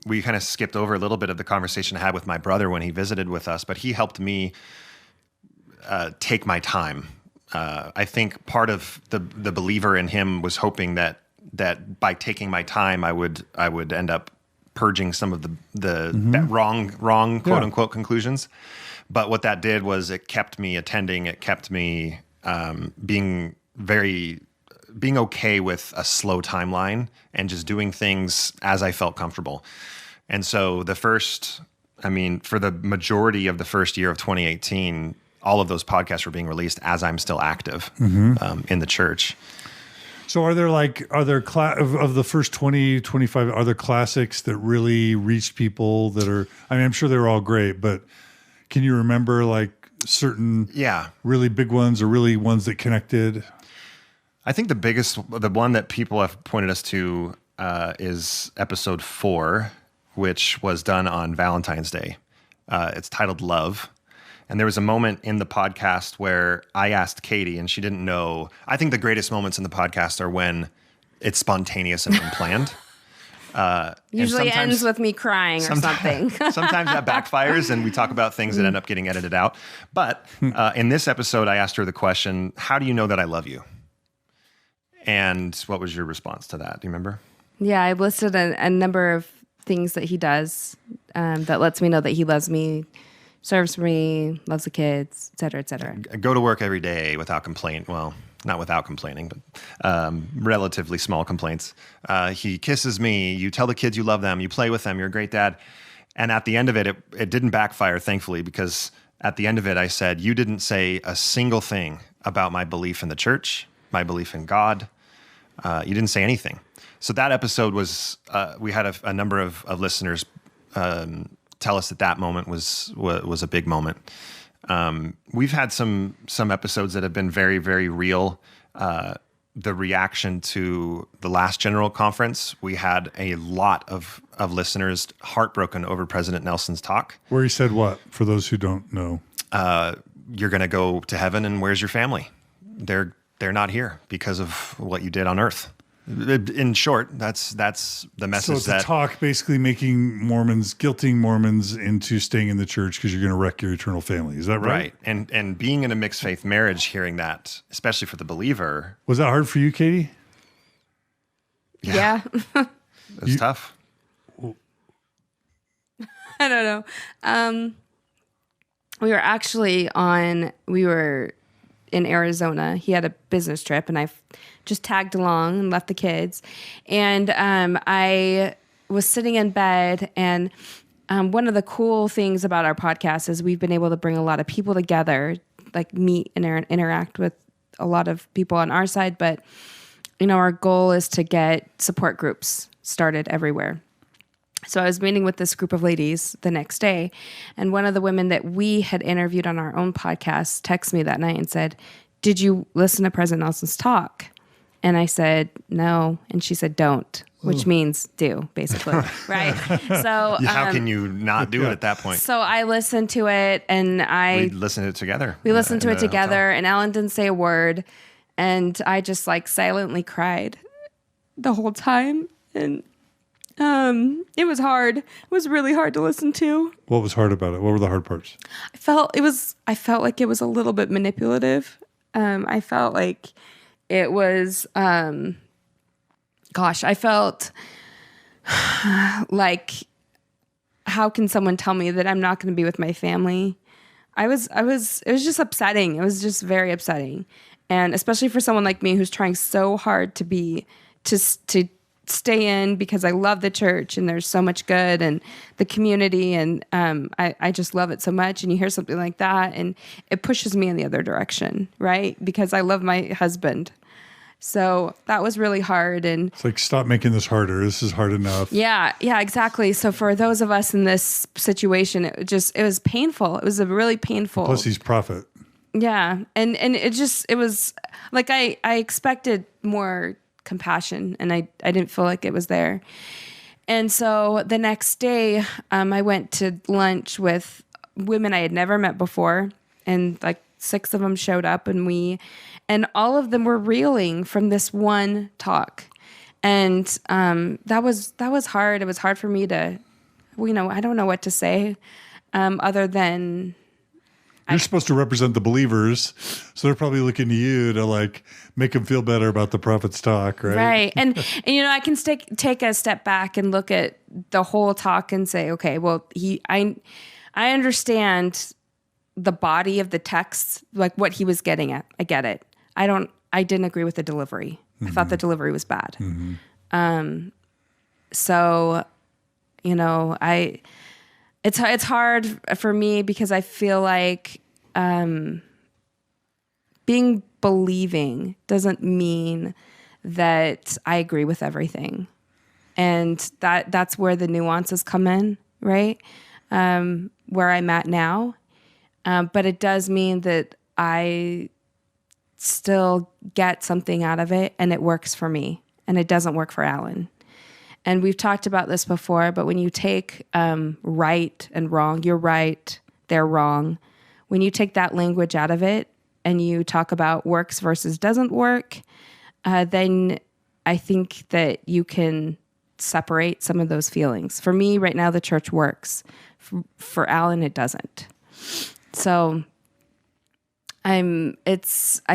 we kind of skipped over a little bit of the conversation I had with my brother when he visited with us. But he helped me take my time. I think part of the believer in him was hoping that by taking my time, I would end up purging some of the wrong quote unquote conclusions. But what that did was it kept me attending. It kept me being okay with a slow timeline and just doing things as I felt comfortable. And so for the majority of the first year of 2018, all of those podcasts were being released as I'm still active in the church. So are there of the first 20, 25, are there classics that really reached people that are, I mean, I'm sure they're all great, but can you remember like certain really big ones or really ones that connected? I think the one that people have pointed us to is episode 4, which was done on Valentine's Day. It's titled Love. And there was a moment in the podcast where I asked Katie, and she didn't know. I think the greatest moments in the podcast are when it's spontaneous and unplanned. Usually ends with me crying or something. Sometimes that backfires and we talk about things that end up getting edited out. But in this episode, I asked her the question, how do you know that I love you? And what was your response to that? Do you remember? Yeah, I listed a number of things that he does that lets me know that he loves me, serves me, loves the kids, et cetera, et cetera. Go to work every day without complaint. Well, not without complaining, but relatively small complaints. He kisses me. You tell the kids you love them. You play with them. You're a great dad. And at the end of it, it didn't backfire, thankfully, because at the end of it, I said, you didn't say a single thing about my belief in the church, my belief in God. You didn't say anything. So that episode was, we had a number of listeners tell us that moment was a big moment. We've had some episodes that have been very, very real. The reaction to the last General Conference, we had a lot of listeners heartbroken over President Nelson's talk. Where he said what, for those who don't know? You're going to go to heaven, and where's your family? They're not here because of what you did on earth. In short, that's the message. So it's a talk basically guilting Mormons into staying in the church because you're going to wreck your eternal family. Is that right? Right. And being in a mixed faith marriage, hearing that, especially for the believer. Was that hard for you, Katie? Yeah. It's tough. I don't know. We were in Arizona. He had a business trip, and I just tagged along and left the kids. And I was sitting in bed, and one of the cool things about our podcast is we've been able to bring a lot of people together, like meet and interact with a lot of people on our side. But, our goal is to get support groups started everywhere. So I was meeting with this group of ladies the next day, and one of the women that we had interviewed on our own podcast texted me that night and said, "Did you listen to President Nelson's talk?" And I said, "No." And she said, "Don't," which means do, basically. Right? So how can you not do it at that point? So I listened to it, and we listened to it together. We listened to it together, and Allan didn't say a word, and I just silently cried the whole time. And it was hard. It was really hard to listen to. What was hard about it? What were the hard parts? I felt like it was a little bit manipulative. I felt like it was, I felt like, how can someone tell me that I'm not going to be with my family? It was just upsetting. It was just very upsetting. And especially for someone like me who's trying so hard to stay in because I love the church and there's so much good and the community, and I just love it so much. And you hear something like that and it pushes me in the other direction, right? Because I love my husband. So that was really hard. And it's like, stop making this harder. This is hard enough. Yeah, exactly. So for those of us in this situation, it was painful. It was a really painful. Plus he's prophet. Yeah. And it was like, I expected more compassion, and I didn't feel like it was there. And so the next day, I went to lunch with women I had never met before, and 6 of them showed up, and all of them were reeling from this one talk. And that was hard. It was hard for me to, I don't know what to say other than you're supposed to represent the believers, so they're probably looking to you to make them feel better about the prophet's talk, right? Right, and I can take a step back and look at the whole talk and say, okay, well, I understand the body of the text, what he was getting at. I get it. I didn't agree with the delivery. Mm-hmm. I thought the delivery was bad. Mm-hmm. So, It's hard for me because I feel like being believing doesn't mean that I agree with everything. And that's where the nuances come in, right? Where I'm at now. But it does mean that I still get something out of it, and it works for me, and it doesn't work for Allan. And we've talked about this before, but when you take right and wrong, you're right, they're wrong. When you take that language out of it and you talk about works versus doesn't work, then I think that you can separate some of those feelings. For me, right now, the church works. For Allan, it doesn't. So I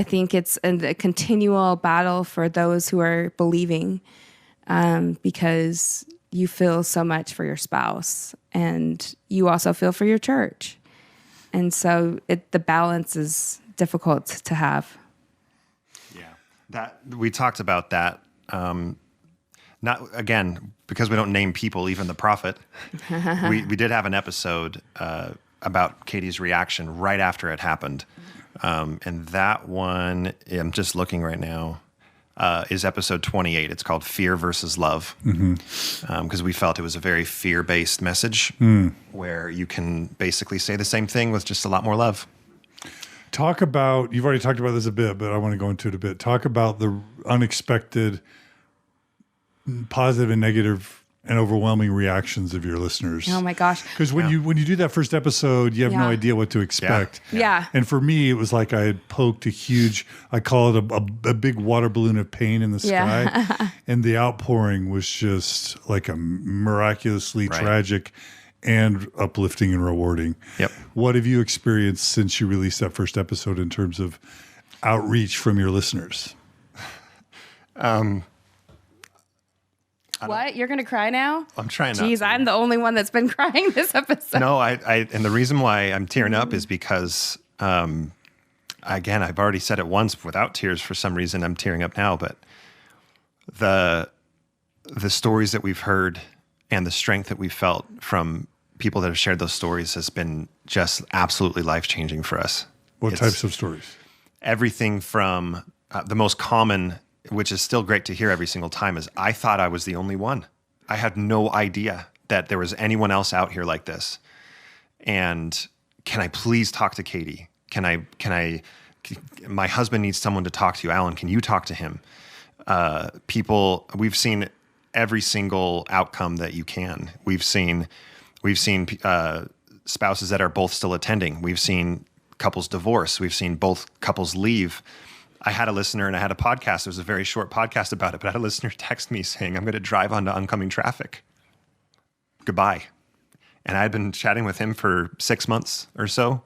think it's a continual battle for those who are believing, because you feel so much for your spouse and you also feel for your church. And so the balance is difficult to have. Yeah. That we talked about that. Not again, because we don't name people, even the prophet. we did have an episode about Katie's reaction right after it happened. And that one, I'm just looking right now, is episode 28. It's called Fear versus Love. Because we felt it was a very fear-based message where you can basically say the same thing with just a lot more love. Talk about, you've already talked about this a bit, but I want to go into it a bit. Talk about the unexpected positive and negative and overwhelming reactions of your listeners. Oh my gosh. Because when you do that first episode, you have no idea what to expect. Yeah. And for me, it was like I had poked a huge, I call it a big water balloon of pain in the sky. And the outpouring was just like a miraculously tragic and uplifting and rewarding. Yep. What have you experienced since you released that first episode in terms of outreach from your listeners? What? You're going to cry now? I'm trying not Jeez, to. I'm the only one that's been crying this episode. No, and the reason why I'm tearing up is because, again, I've already said it once without tears. For some reason, I'm tearing up now. But the stories that we've heard and the strength that we've felt from people that have shared those stories has been just absolutely life-changing for us. What types of stories? Everything from the most common, which is still great to hear every single time, is I thought I was the only one. I had no idea that there was anyone else out here like this. And can I please talk to Katie? My husband needs someone to talk to. Allan, can you talk to him? We've seen every single outcome that you can. We've seen spouses that are both still attending. We've seen couples divorce. We've seen both couples leave. I had a listener and I had a podcast. It was a very short podcast about it, but I had a listener text me saying, I'm going to drive onto oncoming traffic. Goodbye. And I had been chatting with him for 6 months or so.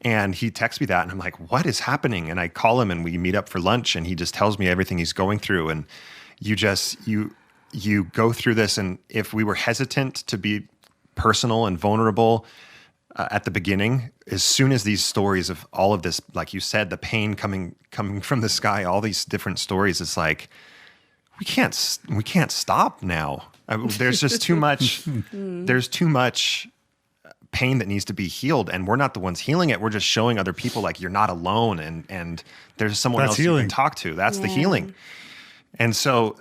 And he texts me that and I'm like, what is happening? And I call him and we meet up for lunch and he just tells me everything he's going through. And you go through this. And if we were hesitant to be personal and vulnerable at the beginning, as soon as these stories of all of this, like you said, the pain coming from the sky, all these different stories, it's like, we can't stop now. There's just too much, there's too much pain that needs to be healed. And we're not the ones healing it. We're just showing other people like you're not alone and there's someone else you can talk to. That's the healing. And so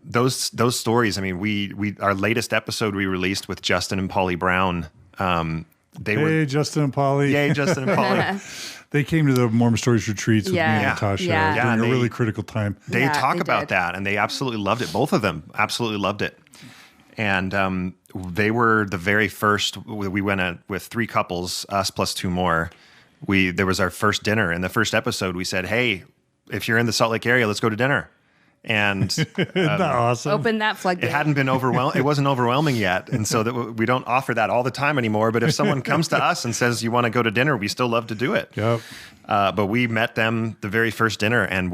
those stories, I mean, we our latest episode we released with Justin and Polly Brown, Justin and Polly. Yay, Justin and Polly. They came to the Mormon Stories retreats with me and Natasha during a really critical time. They talk about that, and they absolutely loved it. Both of them absolutely loved it. And they were the very first. We went with 3 couples, us plus 2 more. There was our first dinner. In the first episode, we said, hey, if you're in the Salt Lake area, let's go to dinner. And awesome. Open that floodgate. It hadn't been overwhelming. It wasn't overwhelming yet. And so that we don't offer that all the time anymore. But if someone comes to us and says, you want to go to dinner, we still love to do it. Yep. But we met them the very first dinner and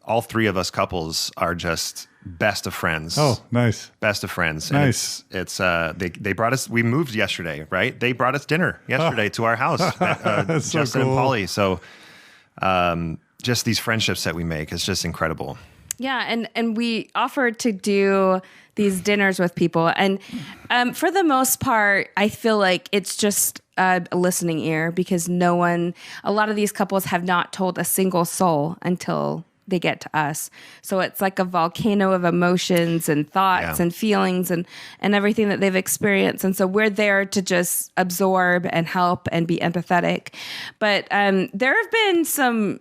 all 3 of us couples are just best of friends. Oh, nice. Best of friends. Nice. And they brought us, we moved yesterday, right? They brought us dinner yesterday to our house, That's Justin so cool. and Polly. So just these friendships that we make is just incredible. Yeah, and we offered to do these dinners with people. And for the most part, I feel like it's just a listening ear because a lot of these couples have not told a single soul until they get to us. So it's like a volcano of emotions and thoughts and feelings and everything that they've experienced. And so we're there to just absorb and help and be empathetic. But there have been some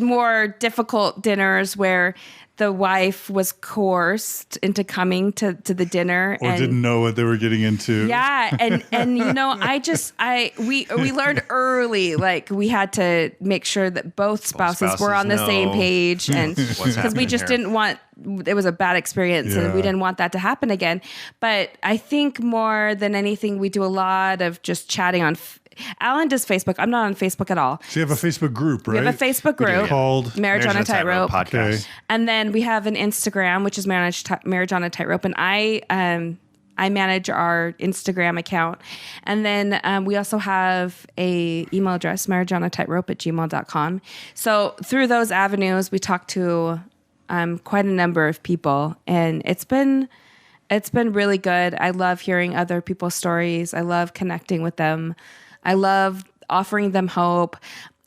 more difficult dinners where the wife was coerced into coming to the dinner or didn't know what they were getting into. Yeah. And we learned early, like we had to make sure that both spouses were on the same page, and because we just didn't want, it was a bad experience and we didn't want that to happen again. But I think more than anything, we do a lot of just chatting on Allan does Facebook. I'm not on Facebook at all. So you have a Facebook group, right? We have a Facebook group called Marriage on a Tightrope Podcast. Okay. And then we have an Instagram, which is Marriage on a Tightrope. And I manage our Instagram account. And then we also have a email address, marriageonatightrope@gmail.com. So through those avenues, we talk to quite a number of people. And it's been really good. I love hearing other people's stories. I love connecting with them. I love offering them hope.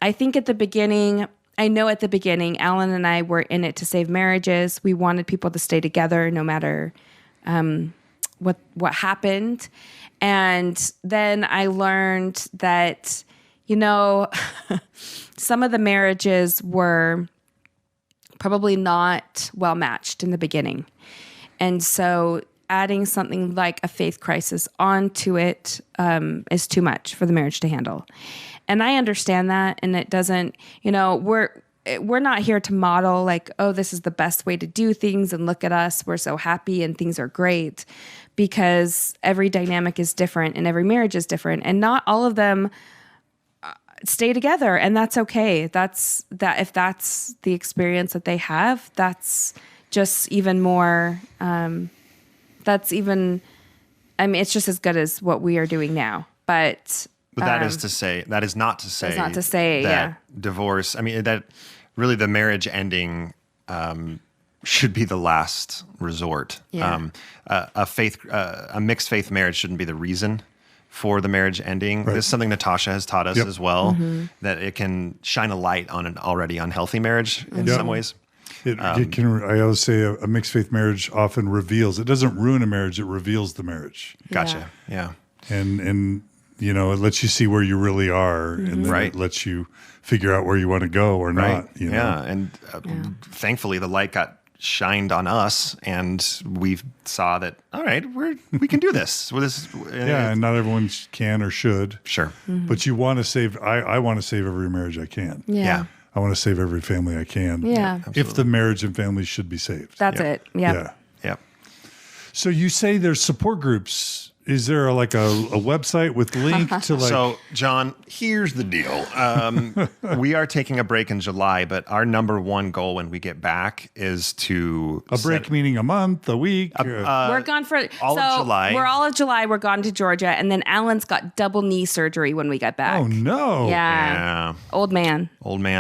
I think at the beginning, Allan and I were in it to save marriages. We wanted people to stay together no matter what happened. And then I learned that, some of the marriages were probably not well matched in the beginning. And so adding something like a faith crisis onto it is too much for the marriage to handle. And I understand that. And it doesn't, we're not here to model like, oh, this is the best way to do things and look at us, we're so happy and things are great, because every dynamic is different and every marriage is different. And not all of them stay together. And that's okay. If that's the experience that they have, that's just even more, it's just as good as what we are doing now. But that is not to say that divorce, that really the marriage ending should be the last resort. Yeah. A mixed faith marriage shouldn't be the reason for the marriage ending. Right. This is something Natasha has taught us as well, that it can shine a light on an already unhealthy marriage in some ways. It can. I always say a mixed faith marriage often reveals. It doesn't ruin a marriage; it reveals the marriage. Gotcha. Yeah. And it lets you see where you really are, and then it lets you figure out where you want to go or not. Yeah. And thankfully, the light got shined on us, and we saw that. All right, we can do this. And not everyone can or should. Sure. Mm-hmm. But you want to save. I want to save every marriage I can. Yeah. I want to save every family I can. Yeah. If the marriage and family should be saved. That's it. Yeah. Yeah. So you say there's support groups. Is there a website with link to So, John, here's the deal. We are taking a break in July, but our number one goal when we get back is to... A break meaning a month, a week? We're gone for... all of July. We're all of July. We're gone to Georgia. And then Allan's got double knee surgery when we get back. Oh, no. Yeah. Old man,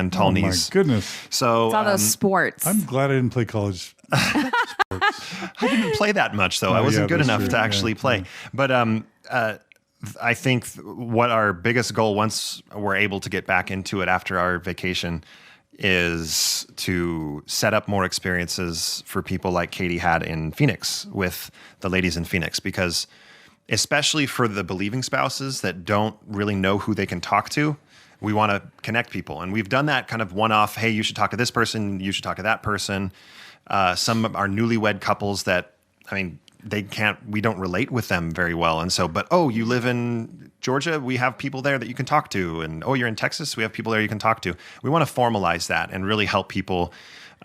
tall knees. knees. My goodness. So it's all those sports. I'm glad I didn't play college I didn't play that much, though. I wasn't good enough to actually play. But I think what our biggest goal, once we're able to get back into it after our vacation, is to set up more experiences for people like Katie had in Phoenix with the ladies in Phoenix, because especially for the believing spouses that don't really know who they can talk to, we want to connect people. And we've done that kind of one-off, hey, you should talk to this person, you should talk to that person. Some of our newlywed couples that, we don't relate with them very well. And so, you live in Georgia, we have people there that you can talk to. And, you're in Texas, we have people there you can talk to. We want to formalize that and really help people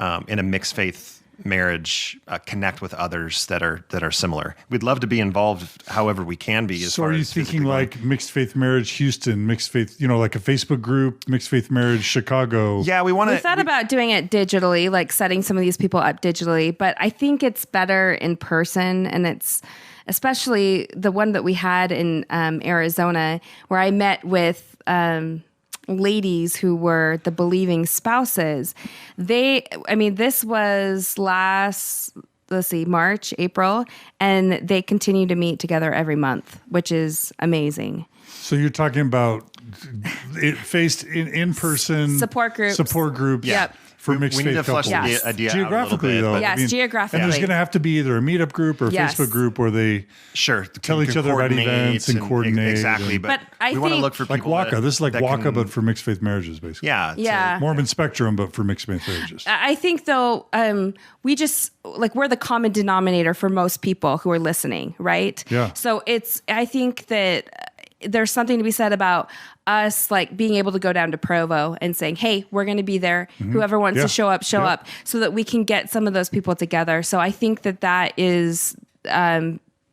in a mixed faith marriage connect with others that are similar. We'd love to be involved however we can be. So are you thinking like Mixed Faith Marriage Houston, Mixed Faith, like a Facebook group, Mixed Faith Marriage Chicago? Yeah, we thought about doing it digitally, like setting some of these people up digitally, but I think it's better in person, and it's especially the one that we had in Arizona, where I met with ladies who were the believing spouses. This was March, April, and they continue to meet together every month, which is amazing. So you're talking about it faced in person support groups. Yeah. Yep. for mixed faith We need to flush couples. the idea Geographically, out a little bit. though. Yes, geographically. And there's going to have to be either a meetup group or a Facebook group where they tell each other about events and coordinate. Exactly. But we want to look for people like WACA. This is like WACA, but for mixed faith marriages, basically. Yeah. Mormon Spectrum, but for mixed faith marriages. I think, though, we just, like, we're the common denominator for most people who are listening, right? Yeah. So I think that there's something to be said about us, like, being able to go down to Provo and saying, hey, we're going to be there. Mm-hmm. Whoever wants to show up, so that we can get some of those people together. So I think that is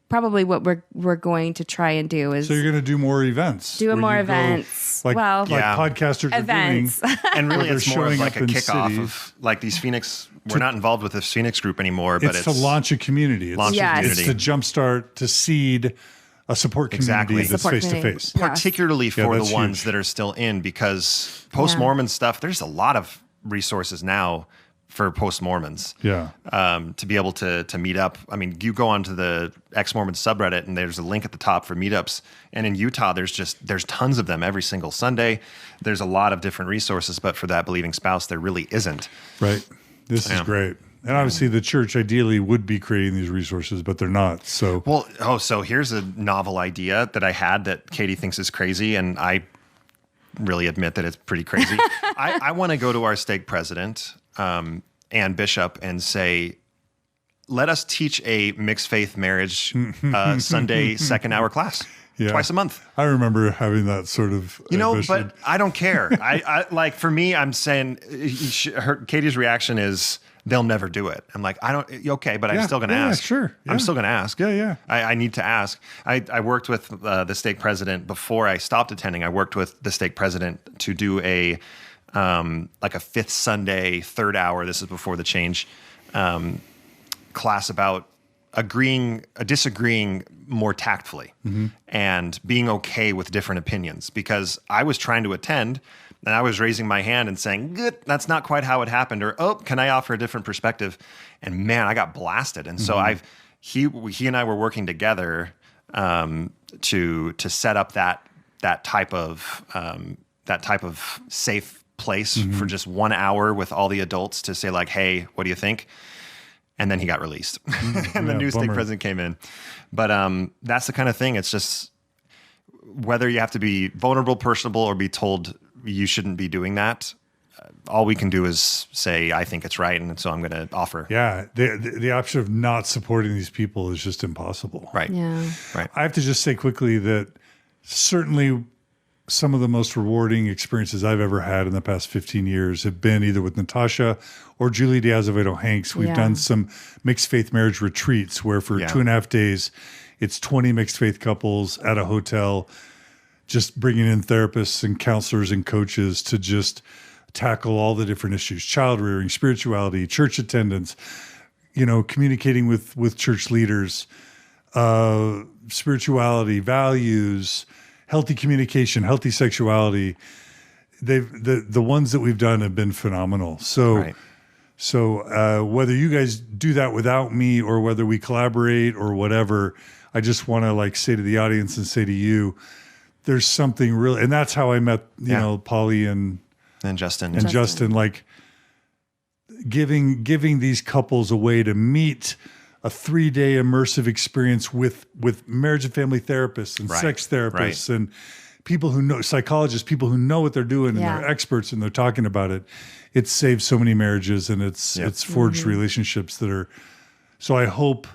probably what we're going to try and do. Is so you're going to do more events. More events. Like podcasters events. Are doing. And really it's more of like a kickoff cities. of like these Phoenix. We're not involved with this Phoenix group anymore, but it's to launch a community. It's to jumpstart, to seed a support community that's face-to-face. Particularly for the ones that are still in, because post-Mormon stuff, there's a lot of resources now for post-Mormons. Yeah. To be able to meet up. I mean, you go onto the ex-Mormon subreddit and there's a link at the top for meetups. And in Utah, there's tons of them every single Sunday. There's a lot of different resources, but for that believing spouse, there really isn't. Right. This is great. And obviously the church ideally would be creating these resources, but they're not. So so here's a novel idea that I had that Katie thinks is crazy, and I really admit that it's pretty crazy. I want to go to our stake president and bishop and say, let us teach a mixed faith marriage Sunday second hour class. Yeah. Twice a month. I remember having that sort of ambition. But I don't care. I like, for me, I'm saying Katie's reaction is they'll never do it. I'm like, okay, but I'm still going to ask. Sure. Yeah. I'm still going to ask. Yeah. I need to ask. I worked with the stake president before I stopped attending. I worked with the stake president to do a fifth Sunday, third hour. This is before the change, class about disagreeing more tactfully and being okay with different opinions, because I was trying to attend and I was raising my hand and saying, good, that's not quite how it happened, or, oh, can I offer a different perspective? And man, I got blasted. And so he and I were working together to set up that type of safe place for just 1 hour with all the adults to say like, hey, what do you think? And then he got released and the new stake president came in. But that's the kind of thing. It's just whether you have to be vulnerable, personable, or be told you shouldn't be doing that. All we can do is say, I think it's right. And so I'm going to offer. Yeah. The option of not supporting these people is just impossible. Right. Yeah. Right. I have to just say quickly that certainly some of the most rewarding experiences I've ever had in the past 15 years have been either with Natasha or Julie Diaz-Avedo-Hanks. We've done some mixed faith marriage retreats where for 2.5 days, it's 20 mixed faith couples at a hotel, just bringing in therapists and counselors and coaches to just tackle all the different issues: child rearing, spirituality, church attendance, communicating with church leaders, spirituality, values, healthy communication, healthy sexuality. The ones that we've done have been phenomenal. So whether you guys do that without me or whether we collaborate or whatever, I just want to say to the audience and say to you, there's something real. And that's how I met, Polly and Justin. And Justin, like giving these couples a way to meet a 3-day immersive experience with marriage and family therapists and sex therapists and people who know, psychologists, people who know what they're doing and they're experts and they're talking about it. It's saved so many marriages and it's forged relationships that are, so I hope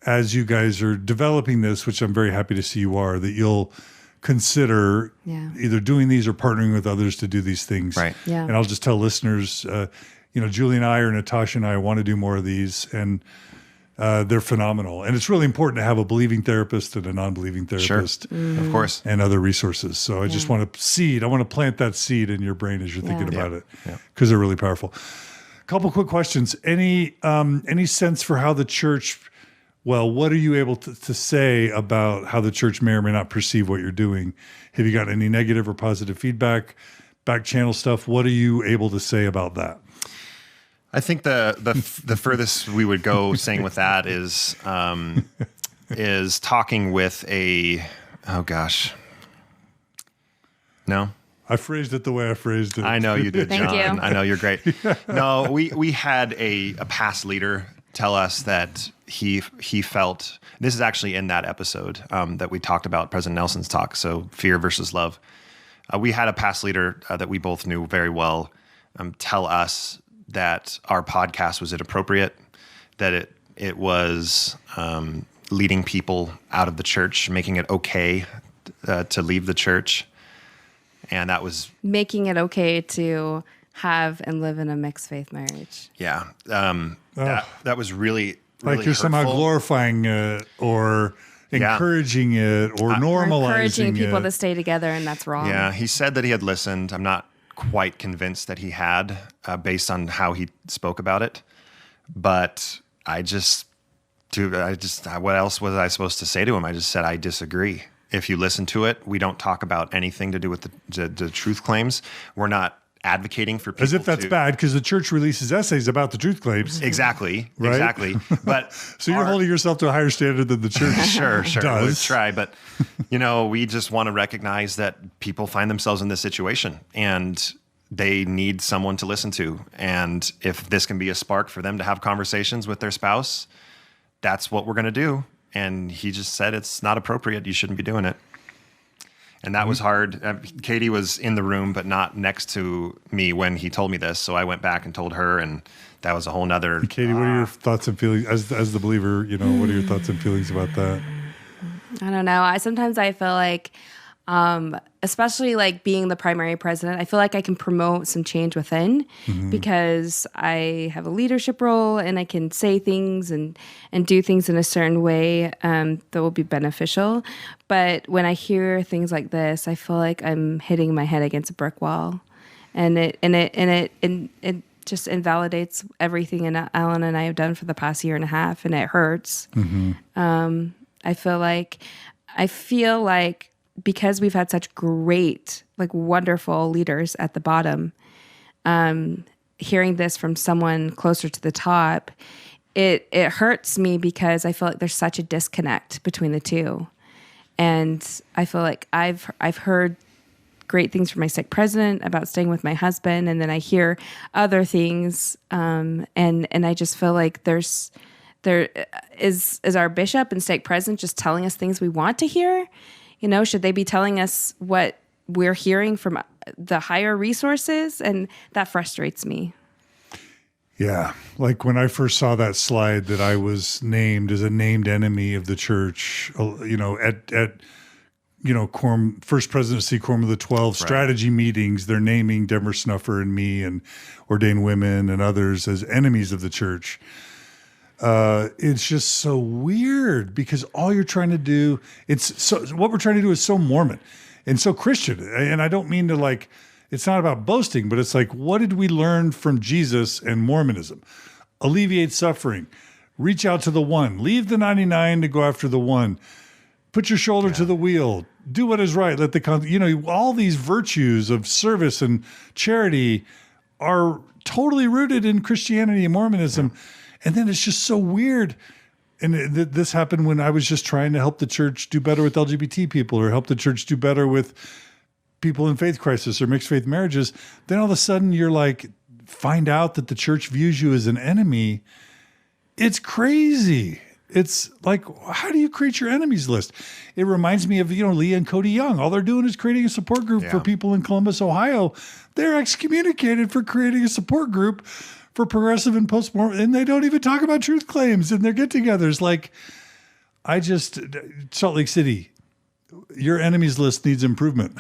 as you guys are developing this, which I'm very happy to see you are, that you'll consider either doing these or partnering with others to do these things. Right. Yeah. And I'll just tell listeners, Julie and I or Natasha and I want to do more of these, and they're phenomenal. And it's really important to have a believing therapist and a non-believing therapist. Sure. Of course. And other resources. So I just want to plant that seed in your brain as you're thinking about it, because they're really powerful. A couple quick questions. Any sense for how the church, what are you able to say about how the church may or may not perceive what you're doing? Have you got any negative or positive feedback, back channel stuff? What are you able to say about that? I think the furthest we would go saying with that is talking with no. I phrased it the way I phrased it. I know you did, Thank John. you. I know you're great. No, we had a past leader tell us that he felt, this is actually in that episode that we talked about, President Nelson's talk, so fear versus love. We had a past leader that we both knew very well tell us that our podcast was inappropriate, that it was leading people out of the church, making it okay to leave the church. And that was making it okay to have and live in a mixed faith marriage. Yeah. That was really like you're hurtful. Somehow glorifying it or encouraging it or normalizing encouraging people to stay together, and that's wrong. Yeah. He said that he had listened. I'm not quite convinced that he had, based on how he spoke about it. But what else was I supposed to say to him? I just said, I disagree. If you listen to it, we don't talk about anything to do with the truth claims. We're not advocating for people. As if that's bad, because the church releases essays about the truth claims. Exactly. Right? Exactly. But so you're holding yourself to a higher standard than the church sure. does. We'll try. But, we just want to recognize that people find themselves in this situation and they need someone to listen to. And if this can be a spark for them to have conversations with their spouse, that's what we're going to do. And he just said, it's not appropriate. You shouldn't be doing it. And that was hard. Katie was in the room, but not next to me when he told me this. So I went back and told her, and that was a whole nother. Katie, what are your thoughts and feelings as the believer? What are your thoughts and feelings about that? I don't know. Sometimes I feel like, especially like being the primary president, I feel like I can promote some change within because I have a leadership role and I can say things and do things in a certain way that will be beneficial. But when I hear things like this, I feel like I'm hitting my head against a brick wall, and it just invalidates everything Allan and I have done for the past year and a half, and it hurts. I feel like because we've had such great, like wonderful leaders at the bottom, hearing this from someone closer to the top, it hurts me because I feel like there's such a disconnect between the two. And I feel like I've heard great things from my stake president about staying with my husband, and then I hear other things, and I just feel like there is our bishop and stake president just telling us things we want to hear. Should they be telling us what we're hearing from the higher resources? And that frustrates me. Yeah. Like when I first saw that slide that I was named as a named enemy of the church, at First Presidency Quorum of the 12 strategy meetings, they're naming Denver Snuffer and me and ordained women and others as enemies of the church. It's just so weird because all you're trying to do, what we're trying to do is so Mormon and so Christian. And I don't mean to it's not about boasting, but it's like, what did we learn from Jesus and Mormonism? Alleviate suffering, reach out to the one, leave the 99 to go after the one, put your shoulder to the wheel, do what is right. All these virtues of service and charity are totally rooted in Christianity and Mormonism. Yeah. And then it's just so weird. And this happened when I was just trying to help the church do better with LGBT people or help the church do better with people in faith crisis or mixed faith marriages. Then all of a sudden you're like, find out that the church views you as an enemy. It's crazy. It's like, how do you create your enemies list? It reminds me of, Leah and Cody Young. All they're doing is creating a support group for people in Columbus, Ohio. They're excommunicated for creating a support group for progressive and post-Mormon, and they don't even talk about truth claims in their get-togethers. Salt Lake City, your enemies list needs improvement.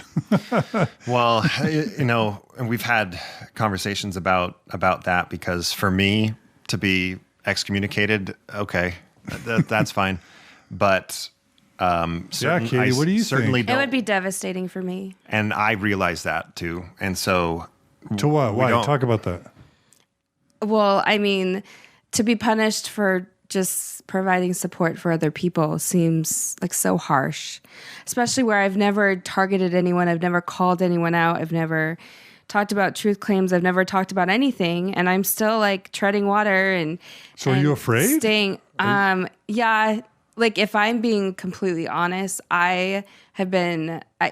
Well, and we've had conversations about that because for me to be excommunicated, okay, that's fine. But Katie, what do you think? It would be devastating for me. And I realize that too. And so to what? Why? Talk about that. Well, I mean, to be punished for just providing support for other people seems like so harsh, especially where I've never targeted anyone. I've never called anyone out. I've never talked about truth claims. I've never talked about anything. And I'm still treading water. So are you afraid? Staying. Yeah. like, if I'm being completely honest,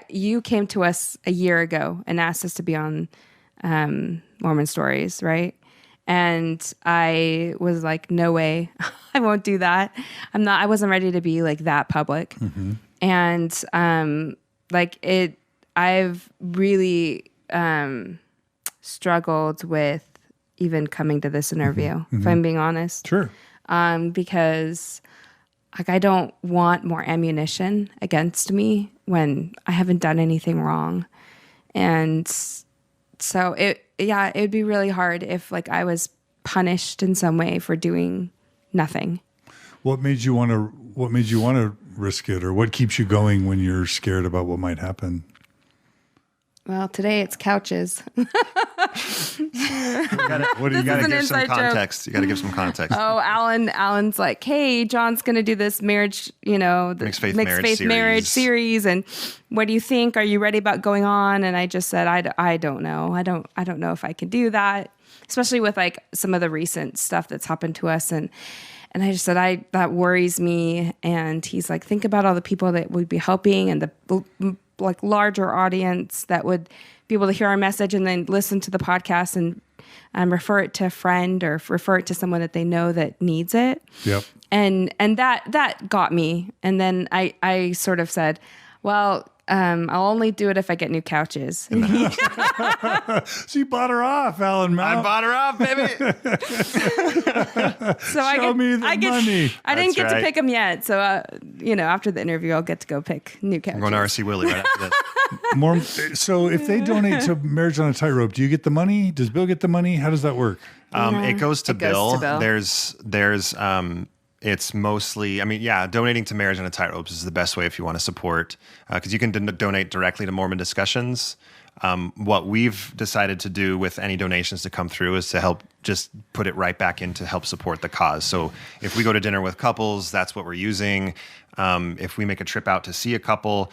you came to us a year ago and asked us to be on Mormon Stories, right? And I was like, no way, I won't do that. I wasn't ready to be like that public. Mm-hmm. And I've really struggled with even coming to this interview, mm-hmm. if I'm being honest. Sure. Because like, I don't want more ammunition against me when I haven't done anything wrong. And so it'd be really hard if like I was punished in some way for doing nothing. What made you want to risk it, or what keeps you going when you're scared about what might happen? Well, today it's couches. You got to give some context. You got to give some context. Oh, Allan's like, hey, John's going to do this marriage, the mixed faith marriage series, and what do you think? Are you ready about going on? And I just said, I don't know. I don't know if I can do that, especially with like some of the recent stuff that's happened to us, and I just said, that worries me. And he's like, think about all the people that we'd be helping and the like larger audience that would be able to hear our message and then listen to the podcast and refer it to a friend or refer it to someone that they know that needs it. Yep. And that got me. And then I sort of said, well, I'll only do it if I get new couches. So you bought her off, Allan Mount. I bought her off, baby. So Show me the money. I didn't get to pick them yet. So, after the interview, I'll get to go pick new couches. I'm going to RC Willie right after this. So if they donate to Marriage on a Tightrope, do you get the money? Does Bill get the money? How does that work? It goes to Bill. There's it's mostly, donating to Marriage on a Tightrope is the best way if you want to support, because you can donate directly to Mormon Discussions. What we've decided to do with any donations to come through is to help just put it right back in to help support the cause. So if we go to dinner with couples, that's what we're using. If we make a trip out to see a couple,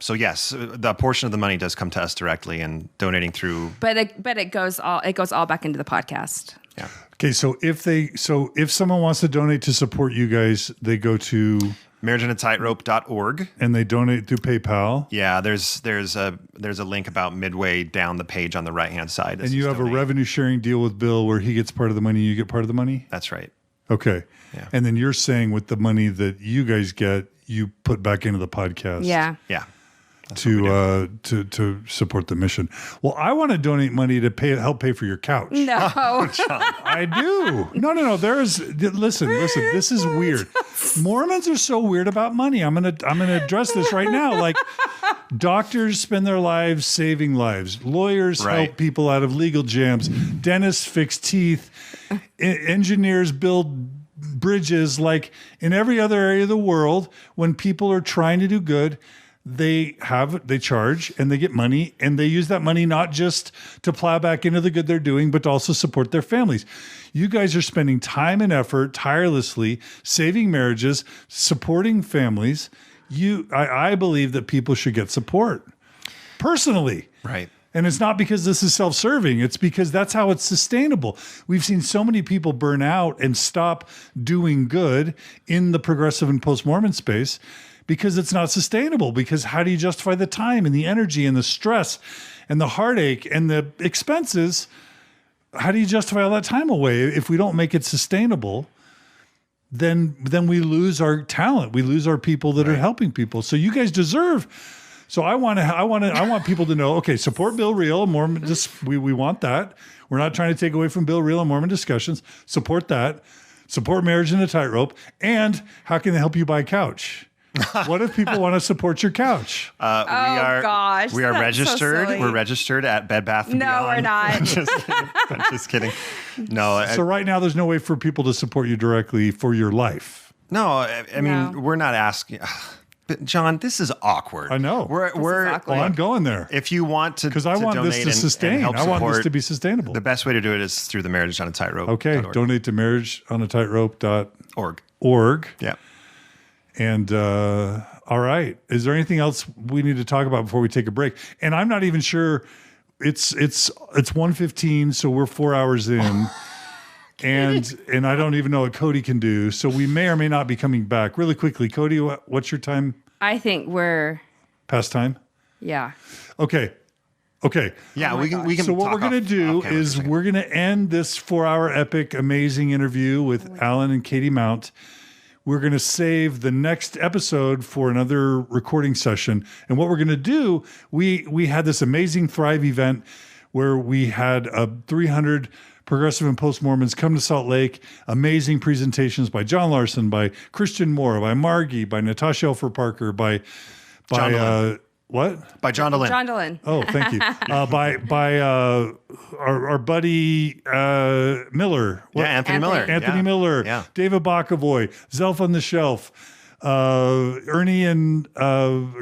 so yes, the portion of the money does come to us directly and donating through. But it goes all back into the podcast. Yeah. Okay, so if someone wants to donate to support you guys, they go to marriageonatightrope.org and they donate through PayPal. Yeah, there's a link about midway down the page on the right-hand side. And you have a revenue sharing deal with Bill where he gets part of the money, you get part of the money? That's right. Okay. Yeah. And then you're saying with the money that you guys get, you put back into the podcast. Yeah. Yeah. To support the mission. Well, I want to donate money to help pay for your couch. No, I do. No. Listen. This is weird. Mormons are so weird about money. I'm gonna address this right now. Like, doctors spend their lives saving lives. Lawyers help people out of legal jams. Dentists fix teeth. Engineers build bridges. Like in every other area of the world, when people are trying to do good, they charge and they get money, and they use that money not just to plow back into the good they're doing, but to also support their families. You guys are spending time and effort tirelessly saving marriages, supporting families. I believe that people should get support personally. Right. And it's not because this is self-serving. It's because that's how it's sustainable. We've seen so many people burn out and stop doing good in the progressive and post-Mormon space because it's not sustainable. Because how do you justify the time and the energy and the stress and the heartache and the expenses? How do you justify all that time away if we don't make it sustainable? Then we lose our talent. We lose our people that are helping people. So you guys deserve. So I want people to know. Okay, support Bill Reel and Mormon. We want that. We're not trying to take away from Bill Reel and Mormon Discussions. Support that. Support Marriage in a Tightrope. And how can they help you buy a couch? What if people want to support your couch? We are registered. So we're registered at Bed Bath & Beyond. No, we're not. I'm just kidding. No. So right now, there's no way for people to support you directly for your life. No, I mean, we're not asking. But John, this is awkward. I know. Well, I'm going there. If you want to, because I want this to sustain. I want this to be sustainable. The best way to do it is through the Marriage on a Tightrope. Okay, donate to marriageonatightrope.org. Yeah. And all right, is there anything else we need to talk about before we take a break? And I'm not even sure. It's 1:15, so we're 4 hours in. And I don't even know what Cody can do. So we may or may not be coming back. Really quickly, Cody, what's your time? I think we're past time. Yeah. Okay. Yeah, we can. So what we're going to do is we're going to end this 4-hour epic, amazing interview with Allan and Katie Mount. We're going to save the next episode for another recording session. And what we're going to do, we had this amazing Thrive event where we had 300 progressive and post-Mormons come to Salt Lake. Amazing presentations by John Larson, by Christian Moore, by Margie, by Natasha Elfer Parker, by what? By John DeLynn. John DeLynn. Oh, thank you. By our buddy Miller. What? Yeah, Anthony Miller. Anthony Miller. Yeah. David Bockavoy. Zelf on the Shelf. Ernie and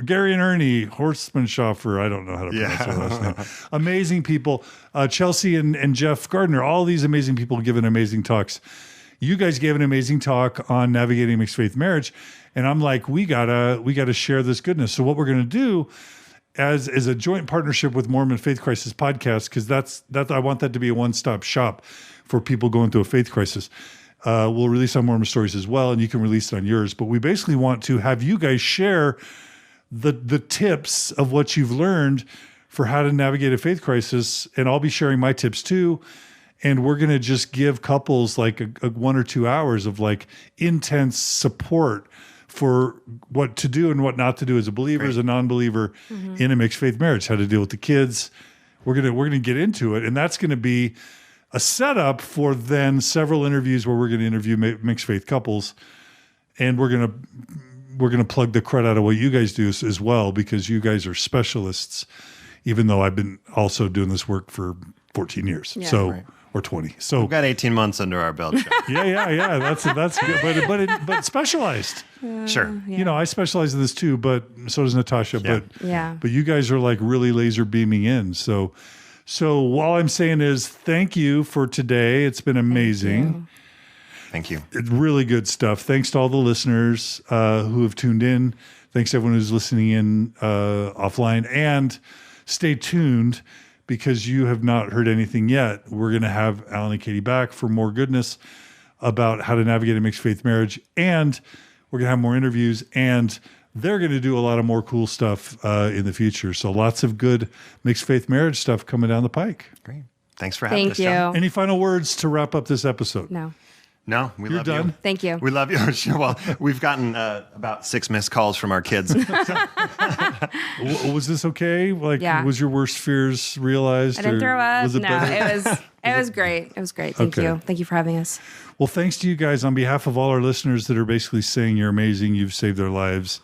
Gary and Ernie Horstmanschoffer. I don't know how to pronounce their last name. Amazing people. Chelsea and Jeff Gardner. All these amazing people giving amazing talks. You guys gave an amazing talk on navigating mixed faith marriage. And I'm like, we gotta share this goodness. So what we're gonna do as a joint partnership with Mormon Faith Crisis Podcast, because that's I want that to be a one-stop shop for people going through a faith crisis. We'll release on Mormon Stories as well, and you can release it on yours. But we basically want to have you guys share the tips of what you've learned for how to navigate a faith crisis, and I'll be sharing my tips too. And we're going to just give couples like a 1 or 2 hours of like intense support for what to do and what not to do as a believer, as a non-believer in a mixed faith marriage, how to deal with the kids. We're gonna get into it, and that's going to be a setup for then several interviews where we're going to interview mixed faith couples, and we're gonna plug the crud out of what you guys do as well, because you guys are specialists. Even though I've been also doing this work for 14 years, or 20. So we've got 18 months under our belt. yeah. That's good, but specialized. Sure. You know, I specialize in this too, but so does Natasha. Yeah. But you guys are like really laser beaming in. So all I'm saying is thank you for today. It's been amazing. Thank you. It's really good stuff. Thanks to all the listeners who have tuned in. Thanks to everyone who's listening in offline, and stay tuned, because you have not heard anything yet. We're going to have Allan and Katie back for more goodness about how to navigate a mixed faith marriage. And we're going to have more interviews, and they're going to do a lot of more cool stuff in the future. So lots of good mixed faith marriage stuff coming down the pike. Great. Thanks for having us. Thank you. John. Any final words to wrap up this episode? No, we love done? you. Thank you. We love you. Well, we've gotten about 6 missed calls from our kids. Was this okay? Was your worst fears realized? I didn't throw up. Was it better? It was great. It was great. Thank you. Thank you for having us. Well, thanks to you guys on behalf of all our listeners that are basically saying you're amazing, you've saved their lives.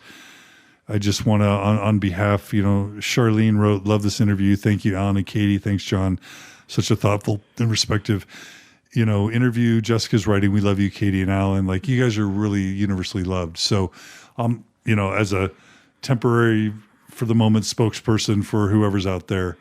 I just want to, on behalf, Charlene wrote, love this interview. Thank you, Allan and Katie. Thanks, John. Such a thoughtful and respective interview. Jessica's writing, we love you, Katie and Allan. Like, you guys are really universally loved. So, as a temporary, for the moment, spokesperson for whoever's out there,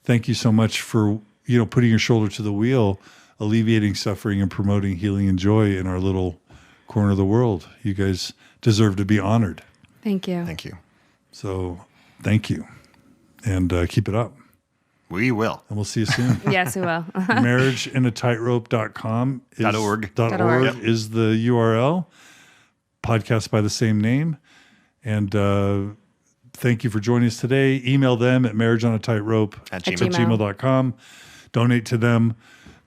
thank you so much for, putting your shoulder to the wheel, alleviating suffering and promoting healing and joy in our little corner of the world. You guys deserve to be honored. Thank you. Thank you. So, thank you. And keep it up. We will. And we'll see you soon. Yes, we will. marriageinaatightrope.com .org is the URL. Podcast by the same name. And thank you for joining us today. Email them at marriageonaatightrope@gmail.com. Donate to them.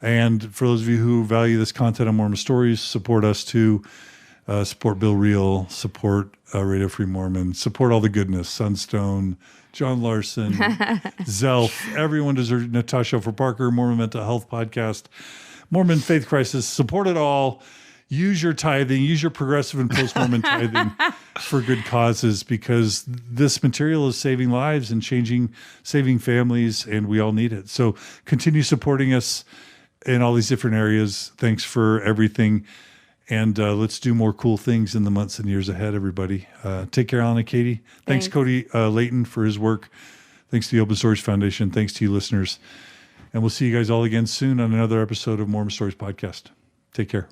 And for those of you who value this content on Mormon Stories, support us too. Support Bill Reel, support Radio Free Mormon, support all the goodness, Sunstone, John Larson, Zelf, everyone deserves, Natasha Elfer Parker, Mormon Mental Health Podcast, Mormon Faith Crisis, support it all. Use your tithing, use your progressive and post-Mormon tithing for good causes, because this material is saving lives and saving families, and we all need it. So continue supporting us in all these different areas. Thanks for everything. And let's do more cool things in the months and years ahead, everybody. Take care, Allan and Katie. Thanks Cody Layton, for his work. Thanks to the Open Stories Foundation. Thanks to you listeners. And we'll see you guys all again soon on another episode of Mormon Stories Podcast. Take care.